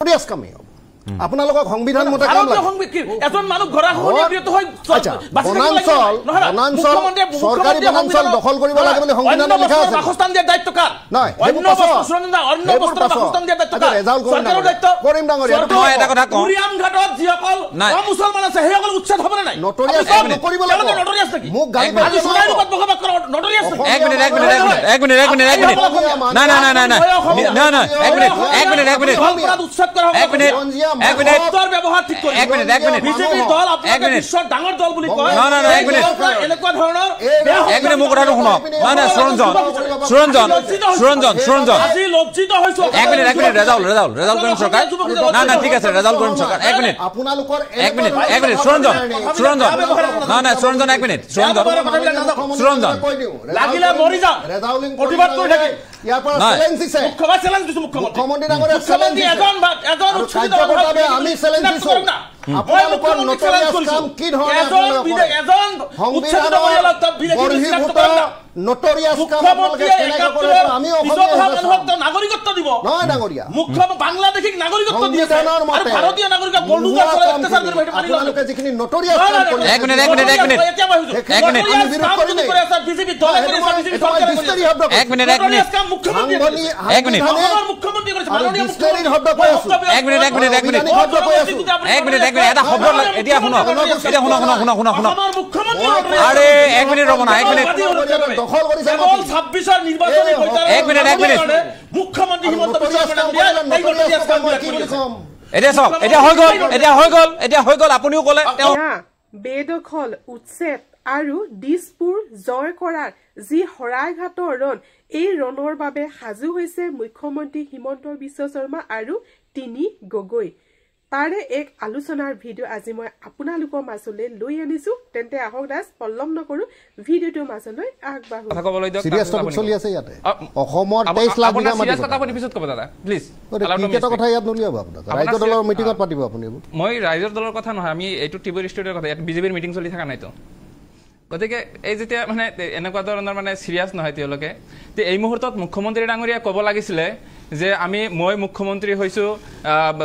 Notorious coming up. আপোনালোকৰ সংবিধান মতে কাম লাগে এজন মানুহ ঘৰা ঘৰিয়ত হয় বনাঞ্চল সৰকাৰি বনাঞ্চল দখল কৰিব লাগে বুলি সংবিধানত লিখা আছে বাসস্থান দিয়াৰ দায়িত্ব কাৰ নাই অন্য বস্তুৰ অন্য বস্তুৰ বাসস্থান দিয়াৰ দায়িত্ব কাৰ চৰকাৰৰ দায়িত্ব কৰিম ডাঙৰীয়া মই এটা কথা কওঁ উৰিয়াম ঘাটত যিসকল মুছলমান আছে সেইসকল উচ্ছেদ হ'ব নাই নটৰিয়াছ কৰিব লাগে নটৰিয়াছ নেকি মোক গালি আজি সোণাই ৰূপত বকবাক কৰা নটৰিয়াছ এক মিনিট না এক মিনিট অপৰাধ উচ্ছেদ কৰা হ'ব এক মিনিট ব্যৱহাৰ ঠিক কৰি এক মিনিট বিজেপি দল আপোনালোকে বিশ্বৰ ডাঙৰ দল বুলি কয় না এক মিনিট এনেকুৱা ধৰণৰ এক মিনিট মোৰ কথাটো শুনক না সুৰঞ্জন আজি লজ্জিত হৈছো এক মিনিট ৰেজাউল কৰিম চৰকাৰ না ঠিক আছে ৰেজাউল কৰিম চৰকাৰ এক মিনিট আপোনালোকৰ এক মিনিট সুৰঞ্জন না সুৰঞ্জন এক মিনিট সুৰঞ্জন লাগিলে মৰি যাম ৰেজাউলিং প্ৰতিবাদ কৰি থাকে ইয়াৰ পৰা চ্যালেঞ্জ দিছে মুখ্যমন্ত্ৰী ডাঙৰীয়া চ্যালেঞ্জ দিছে এজন কাৰ্যকৰ্তাৱে আমি চ্যালেঞ্জ দিছো আপোনালোকৰ নটৰিয়াছ কাম কি ধৰণে এজন বৰ্হিভূত নটৰিয়াছ কাম আপোনালোকে কেনেকৈ কৰে আমি অসমীয়া নাগৰিকত্ব দিব নহয় ডাঙৰীয়া মুখ্য বাংলাদেশীক নাগৰিকত্ব দিয়ে সংবিধানৰ মতে ভাৰতীয় নাগৰিকক বলুদাৰ চলে অত্যাচাৰ কৰি আপোনালোকে যিখিনি নটৰিয়াছ কাম কৰে এক মিনিট বিজেপি দলে এক মিনিট কাম মুখ্যমন্ত্ৰী মুখ্যমন্ত্ৰী কৰিছে এটা শব্দ এতিয়া শুনক আৰে এক মিনিট ৰব না এক মিনিট দখল কৰিছে 26ৰ নিৰ্বাচনী এক মিনিট মুখ্যমন্ত্ৰী হিমন্ত বিশ্ব এতিয়া হৈ গল আপুনিও ক'লে বেদখল উচ্ছেদ আৰু দিছপুৰ জয় কৰাৰ যি শৰাইঘাটৰ ৰণ এই ৰণৰ বাবে সাজু হৈছে মুখ্যমন্ত্ৰী হিমন্ত বিশ্ব শৰ্মা আৰু তিনি গগৈ তাৰে এক আলোচনাৰ ভিডিঅ' আজি মই আপোনালোকৰ মাজলৈ লৈ আনিছো তেন্তে আহক দাস পল্লম নকৰো ভিডিঅ'টো মাজলৈ আগবাঢ়ো কথা ক'বলৈ দিয়ক সিৰিয়াছ টপিক চলি আছে ইয়াতে অসমৰ 23 লাখ বিঘা মাটি কথা আপুনি পিছত ক'ব দাদা প্লিজ ক্ৰিকেটৰ কথা ইয়াত নলিয়াব আপোনাৰ ৰাজ্য দলৰ মিটিঙত পাতিব আপুনি মই ৰাজ্য দলৰ কথা নহয় আমি এইটো টিভি ষ্টুডিঅ'ৰ কথা ইয়াত বিজেপিৰ মিটিং চলি থকা নাইতো গতিকে এই যেতিয়া মানে এনেকুৱা ধৰণৰ মানে সিৰিয়াছ নহয় তেওঁলোকে তে এই মুহূৰ্তত মুখ্যমন্ত্ৰী ডাঙৰীয়া ক'ব লাগিছিলে যে মই মুখ্যমন্ত্ৰী হৈছো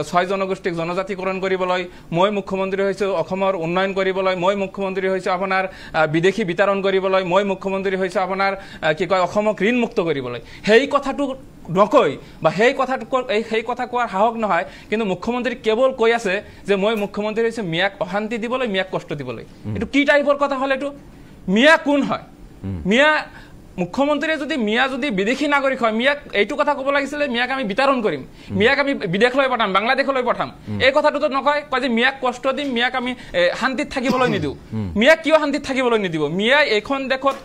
6 জনগোষ্ঠীক জনজাতিকৰণ কৰিবলৈ মই মুখ্যমন্ত্ৰী হৈছো অসমৰ উন্নয়ন কৰিবলৈ মই মুখ্যমন্ত্ৰী হৈছো আপোনাৰ বিদেশী বিতৰণ কৰিবলৈ মই মুখ্যমন্ত্ৰী হৈছো আপোনাৰ কি কয় অসমক ঋণ মুক্ত কৰিবলৈ সেই কথাটো নকয় বা সেই কথা কোৱাৰ সাহস নহয় কিন্তু মুখ্যমন্ত্ৰী কেৱল কৈ আছে যে মই মুখ্যমন্ত্ৰী হৈছো মিয়াক অশান্তি দিবলৈ মিয়াক কষ্ট দিবলৈ এটো কি টাইপৰ কথা হল এটো মিয়া কোন হয় মিয়া মুখ্যমন্ত্ৰী যদি বিদেশী নাগৰিক হয় মিয়াক এইটো কথা ক'ব লাগিছিলে মিয়াক আমি বিতৰণ কৰিম মিয়াক আমি বিদেশলৈ পঠাম বাংলাদেশলৈ পঠাম এই কথাটোতো নকয় কয় যে মিয়াক কষ্ট দিম মিয়াক আমি শান্তিত থাকিবলৈ নিদিও মিয়াক কিয় শান্তিত থাকিবলৈ নিদিব মিয়া এখন দেশত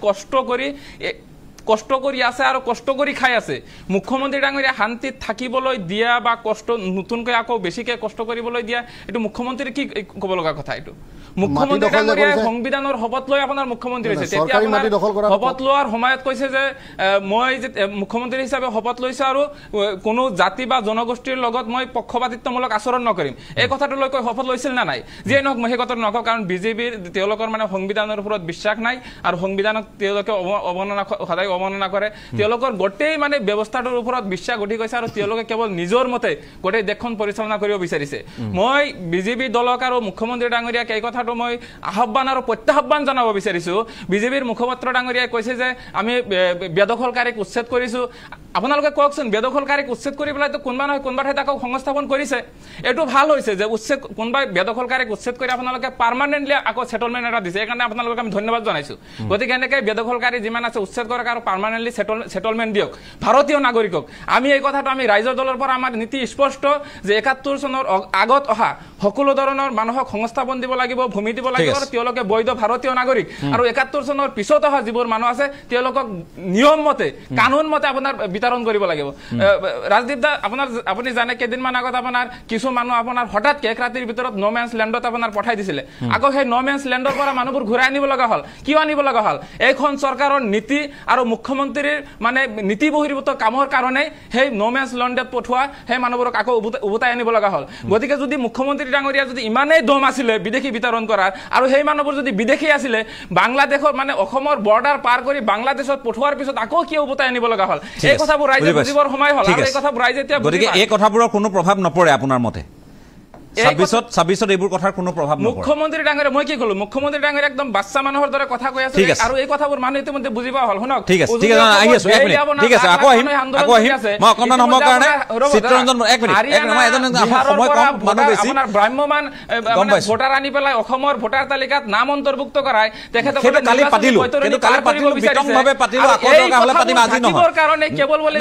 কষ্ট কৰি আছে আৰু কষ্ট কৰি খাই আছে মুখ্যমন্ত্ৰী ডাঙৰীয়া শান্তিত থাকিবলৈ দিয়া বা কষ্ট নতুনকৈ আকৌ বেছিকৈ কষ্ট কৰিবলৈ দিয়া এটো মুখ্যমন্ত্ৰী কি ক'ব লগা কথা এটো মুখ্যমন্ত্ৰী ডাঙৰীয়া সংবিধানৰ শপত লৈ আপোনাৰ মুখ্যমন্ত্ৰী হৈছে তেতিয়া শপত লোৱাৰ সময়ত কৈছে যে মই যে মুখ্যমন্ত্ৰী হিচাপে শপত লৈছো আৰু কোনো জাতি বা জনগোষ্ঠীৰ লগত মই পক্ষপাতিত্বমূলক আচৰণ নকৰিম এই কথাটো লৈ কৈ শপত লৈছিল না নাই যে নহক মই কথাটো নকওঁ কাৰণ বিজেপিৰ তেওঁলোকৰ মানে সংবিধানৰ ওপৰত বিশ্বাস নাই আৰু সংবিধানক তেওঁলোকে অৱমাননা কৰে তেওঁলোকৰ গোটেই মানে ব্যৱস্থাটোৰ ওপৰত বিশ্বাস উঠি গৈছে আৰু তেওঁলোকে কেৱল নিজৰ মতে গোটেই দেশখন পৰিচালনা কৰিব বিচাৰিছে মই বিজেপি দলক আৰু মুখ্যমন্ত্ৰী ডাঙৰীয়াক এই কথাটো মই আহ্বান আৰু প্ৰত্যাহ্বান জনাব বিচাৰিছো বিজেপিৰ মুখপাত্ৰ ডাঙৰীয়াই কৈছে যে আমি বেদখলকাৰীক উচ্ছেদ কৰিছো আপোনালোকে কওকচোন বেদখলকাৰীক উচ্ছেদ কৰি পেলাই তো কোনবা নহয় কোনবা ঠাইত আকৌ সংস্থাপন কৰিছে এটো ভাল হৈছে যে উচ্ছেদ কোনবা বেদখলকাৰীক উচ্ছেদ কৰি আপোনালোকে পাৰ্মানেন্টলি আকৌ সেটেলমেন্ট এটা দিছে এইকাৰণে আপোনালোকক আমি ধন্যবাদ জনাইছো গতিকে এনেকৈ বেদখলকাৰী যিমান আছে উচ্ছেদ কৰক আৰু পাৰ্মানেন্টলি সেটেলমেন্ট দিয়ক ভাৰতীয় নাগৰিকক আমি এই কথাটো আমি ৰাজ্য দলৰ পৰা আমাৰ নীতি স্পষ্ট যে 71 চনৰ আগত অহা সকলো ধৰণৰ মানুহক সংস্থাপন দিব লাগিব ভূমি দিব লাগিব আৰু তেওঁলোকে বৈধ ভাৰতীয় নাগৰিক আৰু 71 চনৰ পিছত অহা যিবোৰ মানুহ আছে তেওঁলোকক নিয়ম মতে কানুন মতে আপোনাৰ বিতৰণ কৰিব লাগিব ৰাজদীপ দা আপুনি জানে কেদিনমান আগত আপোনাৰ কিছু মানুহ আপোনাৰ হঠাৎ এক ৰাতিৰ ভিতৰত নোমেন্স ল্যান্ডত আপোনাৰ পঠাই দিছিলে আকৌ সেই নোমেন্স ল্যান্ডৰ পৰা মানুহবোৰ ঘূৰাই আনিব লগা হল কিয় আনিব লগা হল এইখন চৰকাৰৰ নীতি আৰু মুখ্যমন্ত্ৰীৰ মানে নীতি বহিৰ্ভূত কামৰ কাৰণে সেই নোমেন্স ল্যান্ডত পঠোৱা সেই মানুহবোৰক আকৌ উভতাই আনিব লগা হল গতিকে যদি মুখ্যমন্ত্ৰী মুখ্যমন্ত্ৰী ডাঙৰীয়া যদি ইমানেই দম আছিলে বিদেশী বিতৰণ কৰাৰ আৰু সেই মানুহবোৰ যদি বিদেশী আছিলে বাংলাদেশৰ মানে অসমৰ বৰ্ডাৰ পাৰ কৰি বাংলাদেশত পঠোৱাৰ পিছত আকৌ কিয় উভতাই আনিব লগা হ'ল এই কথাবোৰ ৰাইজে বুজিবৰ সময় হ'ল আৰু এই কথাবোৰ ৰাইজে এতিয়া গতিকে এই কথাবোৰৰ কোনো প্ৰভাৱ নপৰে আপোনাৰ মতে 26 এইবোৰ কথাৰ কোনো প্ৰভাৱ নপৰে মুখ্যমন্ত্ৰী ডাঙৰীয়া মই কি ক'লো মুখ্যমন্ত্ৰী ডাঙৰীয়া একদম বাচ্চা মানুহৰ দৰে কথা কৈ আছে আৰু এই কথাবোৰ মানুহ ইতিমধ্যে বুজি পোৱা হ'ল শুনক ঠিক আছে আহি আছো এক মিনিট ঠিক আছে আকৌ আহিম মই অকণমান সময়ৰ কাৰণে চিত্ৰৰঞ্জন এক মিনিট মই এজন সময় কম মানুহ বেছি আপোনাৰ ব্ৰাহ্মমান ভোটাৰ আনি পেলাই অসমৰ ভোটাৰ তালিকাত নাম অন্তৰ্ভুক্ত কৰাই তেখেতসকলে কালি পাতিলো কিন্তু কালি পাতিলো বিতংভাৱে পাতিলো আকৌ দৰকাৰ হ'লে পাতিম আজি নহয় কাৰণে কেৱল বলে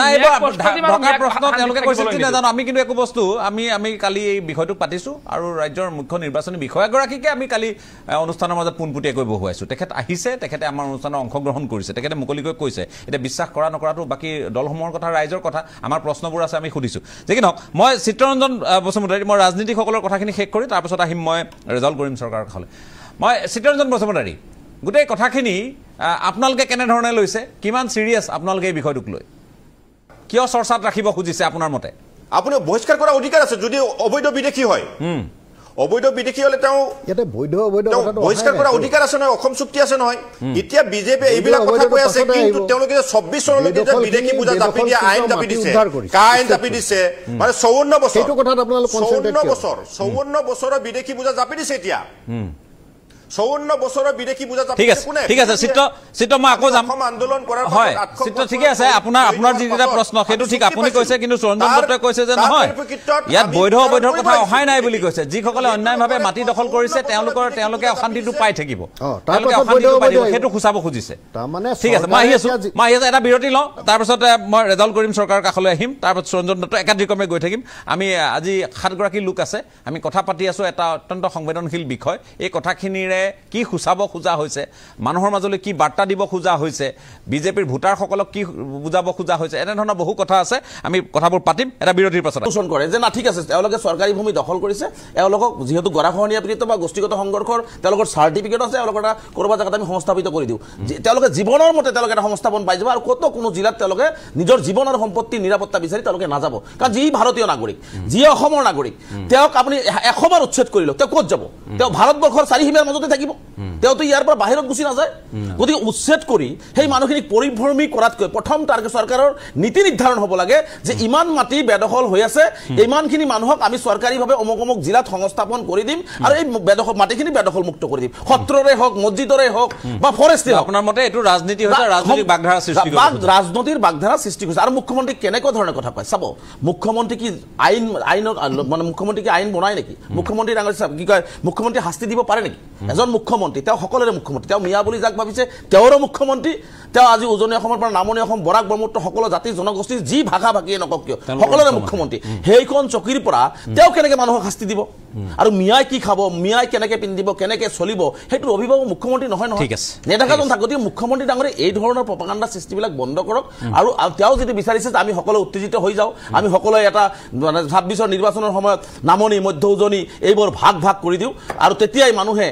প্ৰশ্ন তেওঁলোকে কৈছিল কি নাজানো আমি কিন্তু একো বস্তু আমি কালি এই বিষয়টো পাতিছো আৰু ৰাজ্যৰ মুখ্য নিৰ্বাচনী বিষয়াগৰাকীকে আমি কালি অনুষ্ঠানৰ মাজত পোনপটীয়াকৈ বহুৱাইছো তেখেত আহিছে তেখেতে আমাৰ অনুষ্ঠানত অংশগ্ৰহণ কৰিছে তেখেতে মুকলিকৈ কৈছে এটা বিশ্বাস কৰা নকৰাটো বাকি দলসমূহৰ কথা ৰাইজৰ কথা আমাৰ প্ৰশ্নবোৰ আছে আমি সুধিছো যে কি নহওক মই চিত্ৰৰঞ্জন বসুমতাৰী মই ৰাজনীতিকসকলৰ কথাখিনি শেষ কৰি তাৰ পিছত আহিম মই ৰিজাল্ট কৰিম চৰকাৰৰ কাষলৈ মই চিত্ৰৰঞ্জন বসুমতাৰী গোটেই কথাখিনি আপোনালোকে কেনে ধৰণে লৈছে কিমান সিৰিয়াছ আপোনালোকে এই বিষয়টোক লৈ কিয় চৰ্চাত ৰাখিব খুজিছে আপোনাৰ মতে আপুনি বহিষ্কাৰ কৰা অধিকাৰ আছে যদি অবৈধ বিদেশী হয় অবৈধ বিদেশী হলে তেওঁ ইয়াতে বৈধ অবৈধ কথাটো বহিষ্কাৰ কৰা অধিকাৰ আছে নহয় অসম চুক্তি আছে নহয় এতিয়া বিজেপি এইবিলাক কথা কৈ আছে কিন্তু তেওঁলোকে 26 চনলৈকে যে বিদেশী পূজা জাপি দিয়া আইন জাপি দিছে কা আইন জাপি দিছে মানে 54 বছৰ এইটো কথাত আপোনালোক কনসেন্ট্ৰেট 54 বছৰৰ বিদেশী পূজা জাপি দিছে এতিয়া 54 বছৰৰ বিদেশী পূজা জাপি কোনে ঠিক আছে চিত্ত মই আকৌ যাম আন্দোলন কৰাৰ হয় চিত্ত ঠিক আছে আপোনাৰ যিটা প্ৰশ্ন সেইটো ঠিক আপুনি কৈছে কিন্তু চৰঞ্জন দত্তই কৈছে যে নহয় ইয়াত বৈধ অবৈধৰ কথা অহাই নাই বুলি কৈছে যিসকলে অন্যায়ভাৱে মাটি দখল কৰিছে তেওঁলোকে অশান্তিটো পাই থাকিব সেইটো খুচাব খুজিছে ঠিক আছে মই আহি আছো এটা বিৰতি লওঁ তাৰপিছত মই ৰিজাল্ট কৰিম চৰকাৰৰ কাষলৈ আহিম তাৰপিছত চৰঞ্জন দত্ত একাধিক্ৰমে গৈ থাকিম আমি আজি 7 গৰাকী লোক আছে আমি কথা পাতি আছো এটা অত্যন্ত সংবেদনশীল বিষয় এই কথাখিনিৰে কি খুচাব খোজা হৈছে মানুহৰ মাজলৈ কি বাৰ্তা দিব খোজা হৈছে বিজেপিৰ ভোটাৰসকলক কি বুজাব খোজা হৈছে এনে ধৰণৰ বহু কথা আছে আমি কথাবোৰ পাতিম এটা বিৰতিৰ পাছত পোষণ কৰে যে না ঠিক আছে তেওঁলোকে চৰকাৰী ভূমি দখল কৰিছে তেওঁলোকক যেহেতু গৰাখহনীয়া পীড়িত বা গোষ্ঠীগত সংঘৰ্ষৰ তেওঁলোকৰ চাৰ্টিফিকেট আছে তেওঁলোকৰ এটা কৰবা জায়গাত আমি সংস্থাপিত কৰি দিওঁ তেওঁলোকে জীৱনৰ মতে তেওঁলোকে এটা সংস্থাপন পাই যাব আৰু কতো কোনো জিলাত তেওঁলোকে নিজৰ জীৱন আৰু সম্পত্তিৰ নিৰাপত্তা বিচাৰি তেওঁলোকে নাযাব কাৰণ যি ভাৰতীয় নাগৰিক যি অসমৰ নাগৰিক তেওঁক আপুনি 100 বাৰ উচ্ছেদ কৰিলো তেওঁ ক'ত যাব তেওঁ ভাৰতবৰ্ষৰ চাৰিসীমাৰ মাজতে থাকিব তেওঁতো ইয়াৰ পৰা বাহিৰত গুচি নাযায় গতিকে উচ্ছেদ কৰি সেই মানুহখিনিক পৰিভ্ৰমী কৰাতকৈ প্ৰথম টাৰ্গেট চৰকাৰৰ নীতি নিৰ্ধাৰণ হ'ব লাগে যে ইমান মাটি বেদখল হৈ আছে ইমানখিনি মানুহক আমি চৰকাৰীভাৱে অমুক জিলাত সংস্থাপন কৰি দিম আৰু এই মাটিখিনি বেদখল মুক্ত কৰি দিম সত্ৰৰে হওক মছজিদৰে হওক বা ফৰেষ্টে হওক আপোনাৰ মতে এইটো ৰাজনীতি হৈছে ৰাজনৈতিক বাগধাৰা সৃষ্টি কৰিছে ৰাজনীতিৰ বাগধাৰা সৃষ্টি কৰিছে আৰু মুখ্যমন্ত্ৰী কেনেকুৱা ধৰণৰ কথা কয় চাব মুখ্যমন্ত্ৰী কি আইন মানে মুখ্যমন্ত্ৰী কি আইন বনায় নেকি মুখ্যমন্ত্ৰী ডাঙৰ কি কয় মুখ্যমন্ত্ৰী শাস্তি দিব পাৰে নেকি এজন মুখ্যমন্ত্ৰী তেওঁ সকলোৰে মুখ্যমন্ত্ৰী তেওঁ মিয়া বুলি যাক ভাবিছে তেওঁৰো মুখ্যমন্ত্ৰী তেওঁ আজি উজনি অসমৰ পৰা নামনি অসম বৰাক ব্ৰহ্মপুত্ৰ সকলো জাতি জনগোষ্ঠীৰ যি ভাষা ভাষীয়ে নকওক কিয় সকলোৰে মুখ্যমন্ত্ৰী সেইখন চকীৰ পৰা তেওঁ কেনেকৈ মানুহক শাস্তি দিব আৰু মিয়াই কি খাব মিয়াই কেনেকৈ পিন্ধিব কেনেকৈ চলিব সেইটো অভিভাৱক মুখ্যমন্ত্ৰী নহয় নহয় নেতাজন থাক গতিকে মুখ্যমন্ত্ৰী ডাঙৰে এই ধৰণৰ প্ৰপাগাণ্ডা সৃষ্টিবিলাক বন্ধ কৰক আৰু তেওঁ যদি বিচাৰিছে যে আমি সকলো উত্তেজিত হৈ যাওঁ আমি সকলোৱে এটা 26ৰ নিৰ্বাচনৰ সময়ত নামনি মধ্য উজনি এইবোৰ ভাগ কৰি দিওঁ আৰু তেতিয়াই মানুহে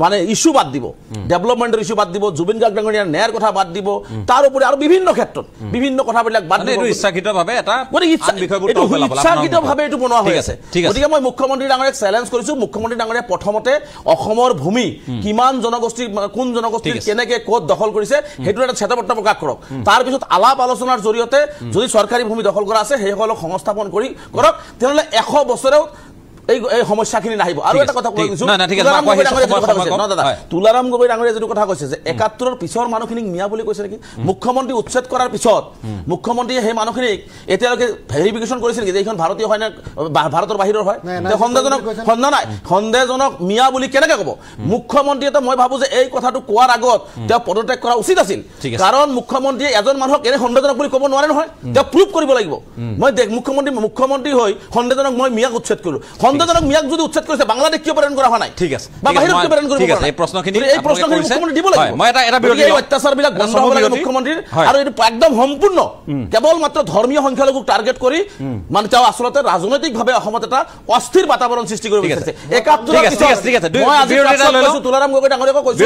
মানে ইস্যু বাদ দিব ডেভেলপমেন্টৰ ইস্যু বাদ দিব জুবিন গাৰ্গ ডাঙৰীয়াৰ ন্যায়ৰ কথা বাদ দিব তাৰ উপৰি আৰু বিভিন্ন ক্ষেত্ৰত বিভিন্ন কথাবিলাক বাদ দিব এইটো ইচ্ছাকৃতভাৱে এটা ইচ্ছাকৃতভাৱে এইটো বনোৱা হৈ আছে গতিকে মই মুখ্যমন্ত্ৰী ডাঙৰীয়াক চেলেঞ্জ কৰিছো মুখ্যমন্ত্ৰী ডাঙৰীয়া প্ৰথমতে অসমৰ ভূমি কিমান জনগোষ্ঠী কোন জনগোষ্ঠীৰ কেনেকৈ ক'ত দখল কৰিছে সেইটো এটা শ্বেতপত্ৰ প্ৰকাশ কৰক তাৰপিছত আলাপ আলোচনাৰ জৰিয়তে যদি চৰকাৰী ভূমি দখল কৰা আছে সেইসকলক সংস্থাপন কৰি কৰক তেনেহ'লে 100 বছৰেও এই সমস্যাখিনি নাহিব আৰু এটা কথা কৈ দিছো তুলাৰাম গগৈ ডাঙৰীয়া যিটো কথা কৈছে যে 71ৰ পিছৰ মানুহখিনিক মিয়া বুলি কৈছে নেকি মুখ্যমন্ত্ৰী উচ্ছেদ কৰাৰ পিছত মুখ্যমন্ত্ৰীয়ে সেই মানুহখিনিক এতিয়ালৈকে ভেৰিফিকেশ্যন কৰিছে নেকি যে এইখন ভাৰতীয় হয় নে ভাৰতৰ বাহিৰৰ হয় সন্দেহজনক মিয়া বুলি কেনেকৈ ক'ব মুখ্যমন্ত্ৰীয়ে মই ভাবো যে এই কথাটো কোৱাৰ আগত তেওঁ পদত্যাগ কৰা উচিত আছিল কাৰণ মুখ্যমন্ত্ৰীয়ে এজন মানুহক এনে সন্দেহজনক বুলি ক'ব নোৱাৰে নহয় তেওঁ প্ৰুভ কৰিব লাগিব মই মুখ্যমন্ত্ৰী হৈ সন্দেহজনক মই মিয়াক উচ্ছেদ কৰিলো সন্দেহজনক মিয়াক যদি উচ্ছেদ কৰিছে বাংলাদেশ কিয় প্ৰেৰণ কৰা হোৱা নাই ঠিক আছে বা বাহিৰত কিয় প্ৰেৰণ কৰিব পৰা নাই এই প্ৰশ্নখিনি মুখ্যমন্ত্ৰী দিব লাগিব মই এটা বিৰতি এই অত্যাচাৰবিলাক বন্ধ হ'ব লাগে মুখ্যমন্ত্ৰীৰ আৰু এইটো একদম সম্পূৰ্ণ কেৱল মাত্ৰ ধৰ্মীয় সংখ্যালঘুক টাৰ্গেট কৰি মানে তেওঁ আচলতে ৰাজনৈতিকভাৱে অসমত এটা অস্থিৰ বাতাবৰণ সৃষ্টি কৰিব বিচাৰিছে 71 মই আজি কৈছো তুলাৰাম গগৈ ডাঙৰীয়াক কৈছো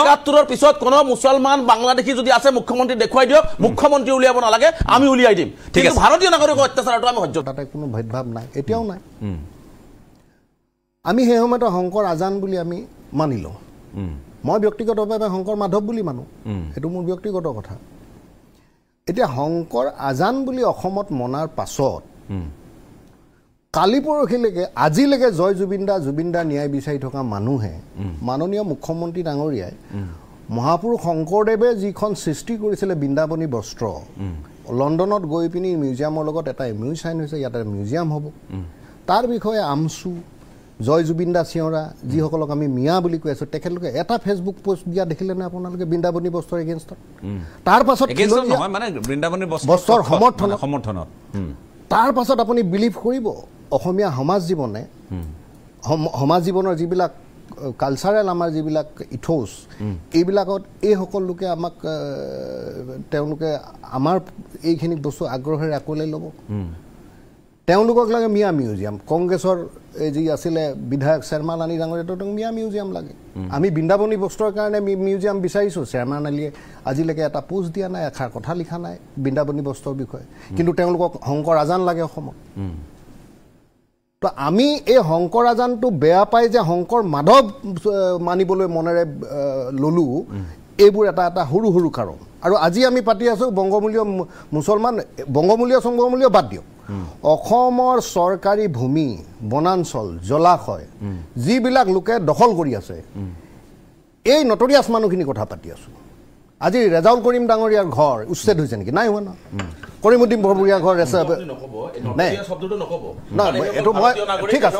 71ৰ পিছত কোনো মুছলমান বাংলাদেশী যদি আছে মুখ্যমন্ত্ৰী দেখুৱাই দিয়ক মুখ্যমন্ত্ৰী উলিয়াব নালাগে আমি উলিয়াই দিম কিন্তু ভাৰতীয় নাগৰিকৰ অত্যাচাৰটো আমি সহ্য তাতে কোনো ভেদভাৱ নাই এতিয়াও নাই আমি সেই সময়তে শংকৰ আজান বুলি আমি মানি লওঁ মই ব্যক্তিগতভাৱে শংকৰ মাধৱ বুলি মানো সেইটো মোৰ ব্যক্তিগত কথা এতিয়া শংকৰ আজান বুলি অসমত মনাৰ পাছত কালি পৰহিলৈকে আজিলৈকে জয় জুবিনদা ন্যায় বিচাৰি থকা মানুহে মাননীয় মুখ্যমন্ত্ৰী ডাঙৰীয়াই মহাপুৰুষ শংকৰদেৱে যিখন সৃষ্টি কৰিছিলে বৃন্দাবনী বস্ত্ৰ লণ্ডনত গৈ পিনি মিউজিয়ামৰ লগত এটা এমইউ চাইন হৈছে ইয়াতে মিউজিয়াম হ'ব তাৰ বিষয়ে আমচু জয় জুবিনদা চিঞৰা যিসকলক আমি মিয়া বুলি কৈ আছোঁ তেখেতলোকে এটা ফেচবুক পোষ্ট দিয়া দেখিলে নে আপোনালোকে বৃন্দাবনী বস্ত্ৰৰ এগেইনষ্টত তাৰ পাছত মানে বৃন্দাবনী বস্ত্ৰৰ সমৰ্থনত তাৰ পাছত আপুনি বিলিভ কৰিব অসমীয়া সমাজ জীৱনৰ যিবিলাক কালচাৰেল আমাৰ যিবিলাক ইথোছ এইবিলাকত এই সকল লোকে আমাক তেওঁলোকে আমাৰ এইখিনি বস্তু আগ্ৰহেৰে আকোৱালি ল'ব তেওঁলোকক লাগে মিয়া মিউজিয়াম কংগ্ৰেছৰ এই যি আছিলে বিধায়ক শৰ্মা নানী ডাঙৰীয়াটো মিয়া মিউজিয়াম লাগে আমি বৃন্দাবনী বস্ত্ৰৰ কাৰণে মিউজিয়াম বিচাৰিছোঁ শৰ্মা নালীয়ে আজিলৈকে এটা পোষ্ট দিয়া নাই এষাৰ কথা লিখা নাই বৃন্দাবনী বস্ত্ৰৰ বিষয়ে কিন্তু তেওঁলোকক শংকৰ আজান লাগে অসমত তো আমি এই শংকৰ আজানটো বেয়া পাই যে শংকৰ মাধৱ মানিবলৈ মনেৰে ললো এইবোৰ এটা সৰু সৰু কাৰণ আৰু আজি আমি পাতি আছোঁ বংগমূলীয় মুছলমান বংগমূলীয় বাদ দিয়ক অসমৰ চৰকাৰী ভূমি বনাঞ্চল জলাশয় যিবিলাক লোকে দখল কৰি আছে এই নটৰিয়াছ মানুহখিনি কথা পাতি আছোঁ আজি ৰেজাউল কৰিম ডাঙৰীয়াৰ ঘৰ উচ্ছেদ হৈছে নেকি নাই হোৱা ন কৰিমুদ্দিন বৰবৰীয়াৰ ঘৰ ঠিক আছে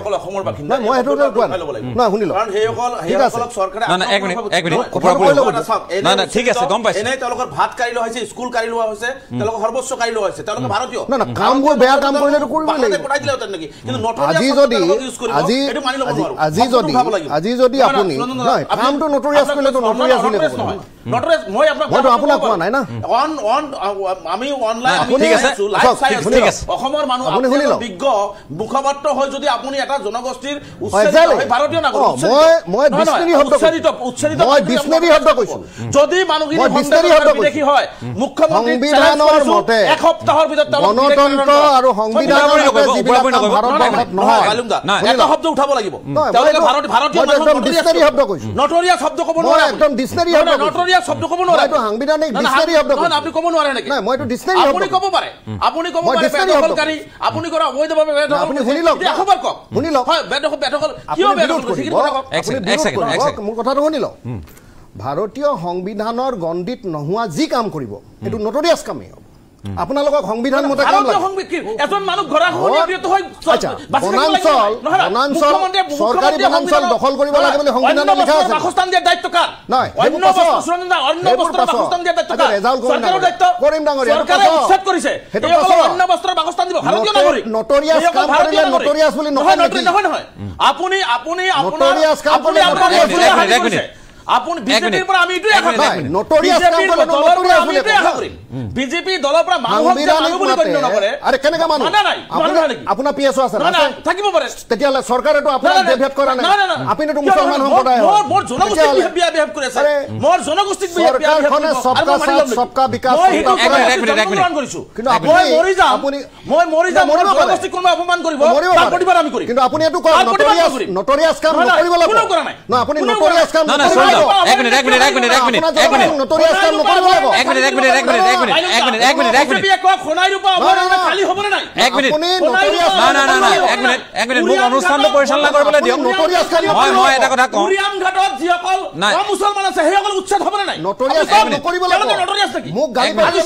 মই সেইটো কোৱা নাই শুনি লওক ঠিক আছে গম পাইছোঁ তেওঁলোকৰ ভাত কাঢ়ি লোৱা হৈছে স্কুল কাঢ়ি লোৱা হৈছে তেওঁলোকৰ সৰ্বোচ্চ কাঢ়ি লোৱা হৈছে তেওঁলোকে ভাৰতীয় কামবোৰ বেয়া কাম কৰিলেতো কৰিব লাগিব আজি যদি আপুনি নহয় কামটো নটৰিয়াছ কৰিলেতো নটৰিয়াছ বুলি ক'ব নটৰিয়াছ মই আপোনাক কোৱা নাই না আমি অনলাইন অসমৰ মানুহ বিজ্ঞ মুখপাত্ৰ হৈ যদি আপুনি এটা জনগোষ্ঠীৰ ভাৰতীয় নাগৰিক যদি মানুহখিনি বিদেশী হয় মুখ্যমন্ত্ৰী এসপ্তাহৰ ভিতৰত এটা শব্দ উঠাব লাগিব ভাৰতীয় নটৰিয়া শব্দ ক'ব নোৱাৰে নটৰিয়া শব্দ ক'ব নোৱাৰে আপুনি ক'ব নোৱাৰে নেকি আপুনি ক'ব পাৰে আপুনি ক'ব পাৰে বেদখলকাৰী আপুনি কৰা অবৈধভাৱে আপুনি শুনি লওক খবৰ কওক শুনি লওক হয় বেদখল কিয় বেদখল মোৰ কথাটো শুনি লওক ভাৰতীয় সংবিধানৰ গণ্ডিত নোহোৱা যি কাম কৰিব এইটো নটৰিয়াছ কামেই হ'ব আপোনালোকক সংবিধান মতে কাম লাগে এজন মানুহ ঘৰা হনিয়ত হয় বনাঞ্চল চৰকাৰী বনাঞ্চল দখল কৰিব লাগে বুলি সংবিধানত লিখা আছে বাসস্থান দিয়াৰ দায়িত্ব কাৰ নহয় অন্য বস্ত্ৰৰ বাসস্থান দিয়াৰ দায়িত্ব কাৰ চৰকাৰৰ দায়িত্ব কৰিম ডাঙৰীয়া চৰকাৰে উচ্ছেদ কৰিছে অন্য বস্ত্ৰৰ বাসস্থান দিব ভাৰতীয় নাগৰিক নটৰিয়াছ কাম কৰিলে নটৰিয়াছ বুলি নহয় নহয় আপুনি নটৰিয়াছ কাম কৰিলে আপুনি বিজেপিৰ পৰা আমি এইটোৱে আশা কৰিম নটৰিয়াছ কাম কৰিলে নটৰিয়াছ বুলি আশা কৰিম বিজেপি দলৰ পৰা মানুহ বুলি গণ্য নকৰে আৰে কেনেকা মানুহ আপোনাৰ পিএছও আছে না থাকিব পাৰে তেতিয়াহ'লে চৰকাৰেতো আপোনাক বিহেভ কৰা নাই আপুনিতো মুছলমান সম্প্ৰদায় হয় মোৰ জনগোষ্ঠীক বিহেভ কৰি আছে মোৰ জনগোষ্ঠীক বিহেভ চৰকাৰখনে সবকা সাথ সবকা বিকাশ কৰিছো কিন্তু মই মৰি যাম মোৰ জনগোষ্ঠীক কোনোবা অপমান কৰিব তাৰ প্ৰতিবাদ আমি কৰিম কিন্তু আপুনি এটো নটৰিয়াছ কাম নকৰিব লাগিব না আপুনি নটৰিয়াছ কাম এক মিনিট নটৰিয়াছ কাম নকৰিব লাগিব মোক অনুষ্ঠানটো পৰিচালনা কৰিবলৈ দিয়ক মই এটা কথা কওঁ ঘাটত যিসকল মুছলমান আছে সেইসকল উচ্ছেদ হ'ব নাই নটৰিয়াছ কাম নকৰিব লাগিব মোক গালি পাৰি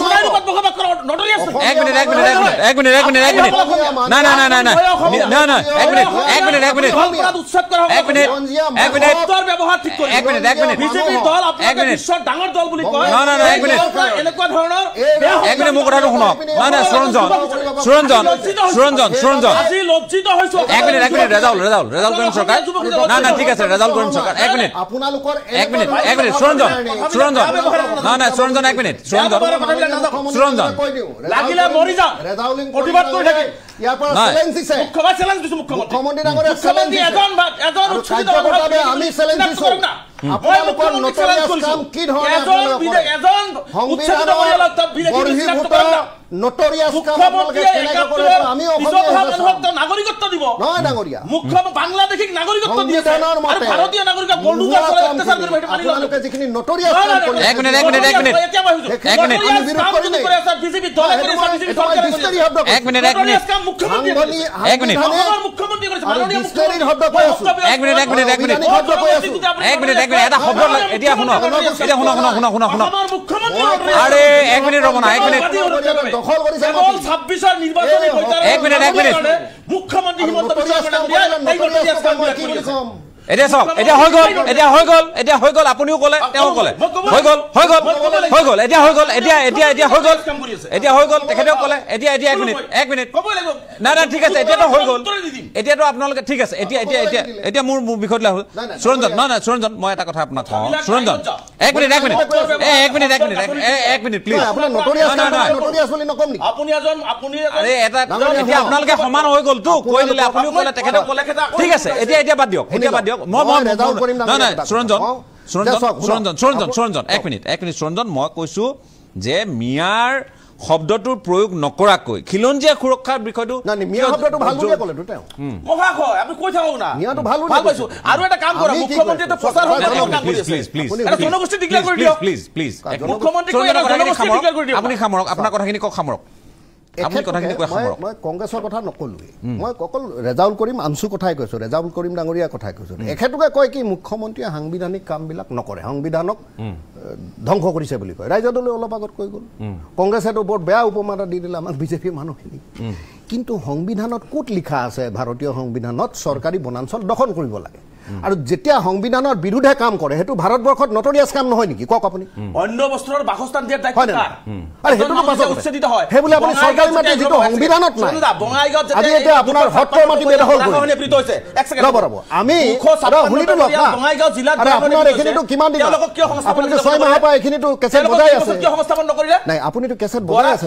মোৰ কথাটো শুনক সুৰঞ্জন এক মিনিট ৰেজাউল কৰিম চৰকাৰ ঠিক আছে ৰেজাউল কৰিম চৰকাৰ এক মিনিট সুৰঞ্জন এক মিনিট সুৰঞ্জন লাগিলে মৰি যাম প্ৰতিবাদ কৰি থাকিম ইয়াৰ পৰা চ্যালেঞ্জ দিছে মুখ্যমন্ত্ৰী ডাঙৰীয়া চ্যালেঞ্জ দিছে আমি চ্যালেঞ্জ দিছো আপোনালোকৰ নটৰিয়াছ কাম কি ধৰণে সংবিধানৰ নটৰিয়াছ কাম আপোনালোকে কেনেকৈ কৰে আমি নাগৰিকত্ব দিব নহয় ডাঙৰীয়া মুখ্য বাংলাদেশীক নাগৰিকত্ব দিয়ে আৰু ভাৰতীয় নাগৰিকক বন্দুকৰ চলাই অত্যাচাৰ কৰিব সেইটো মানি লওক আপোনালোকে যিখিনি নটৰিয়াছ কাম কৰে এক মিনিট বিজেপি দলে কৰি আছে বিজেপি চৰকাৰে এক মিনিট মুখ্যমন্ত্ৰী কৰিছে মাননীয় এটা শব্দ এতিয়া শুনক আৰে এক মিনিট ৰ'ব না এক মিনিট দখল কৰিছে 26ৰ নিৰ্বাচনী এক মিনিট মুখ্যমন্ত্ৰী হিমন্ত বিশ্ব শৰ্মা এতিয়া চাওক এতিয়া হৈ গ'ল আপুনিও ক'লে তেওঁ ক'লে হৈ গ'ল এতিয়া হৈ গ'ল তেখেতেও ক'লে এতিয়া এক মিনিট নাই ঠিক আছে এতিয়াতো হৈ গ'ল এতিয়াতো আপোনালোকে ঠিক আছে এতিয়া মোৰ বিষয়লৈ আহোঁ সুৰঞ্জন নহয় সুৰঞ্জন মই এটা কথা আপোনাক কওঁ সুৰঞ্জন এক মিনিট প্লিজ এতিয়া আপোনালোকে সমান হৈ গ'লতো কৈ দিলে আপুনিও ক'লে তেখেতেও ক'লে ঠিক আছে এতিয়া বাদ দিয়ক সুৰঞ্জন এক মিনিট সুৰঞ্জন মই কৈছো যে মিয়াৰ শব্দটোৰ প্ৰয়োগ নকৰাকৈ খিলঞ্জীয়া সুৰক্ষাৰ বিষয়টো আৰু এটা কাম কৰক মুখ্যমন্ত্ৰীয়ে প্ৰচাৰ আপুনি সামৰক আপোনাৰ কথাখিনি কওক সামৰক মই কংগ্ৰেছৰ কথা নকলোৱে মই অকল ৰেজাউল কৰিম আনছু কথাই কৈছোঁ ৰেজাউল কৰিম ডাঙৰীয়াৰ কথাই কৈছোঁ এখেতোকে কয় কি মুখ্যমন্ত্ৰীয়ে সাংবিধানিক কামবিলাক নকৰে সংবিধানক ধ্বংস কৰিছে বুলি কয় ৰাইজৰ দলে অলপ আগত কৈ গ'ল কংগ্ৰেছেতো বৰ বেয়া উপমা এটা দি দিলে আমাক বিজেপিৰ মানুহখিনি কিন্তু সংবিধানত ক'ত লিখা আছে ভাৰতীয় সংবিধানত চৰকাৰী বনাঞ্চল দখল কৰিব লাগে আৰু যেতিয়া সংবিধানৰ বিৰুদ্ধে কাম কৰে সেইটো ভাৰতবৰ্ষত নটৰিয়াছ কাম নহয় নেকি কওক আপুনি অন্য বস্তুৰ বাসস্থান দিয়াৰ দায়িত্ব আৰু সেইটো পাছত উচ্ছেদিত হয় সেইবুলি আপুনি চৰকাৰী মাটি যিটো সংবিধানত নাই বঙাইগাঁৱত আজি এতিয়া আপোনাৰ সত্ৰৰ মাটি বেদখল কৰিছে ৰ'ব আমি শুনিটো লওক না বঙাইগাঁও জিলাত আপোনাৰ এইখিনিতো কিমান দিন আপুনিতো 6 মাহৰ পৰা এইখিনিতো কেছেট বজাই আছে সংস্থাপন নকৰিলে নাই আপুনিতো কেছেট বজাই আছে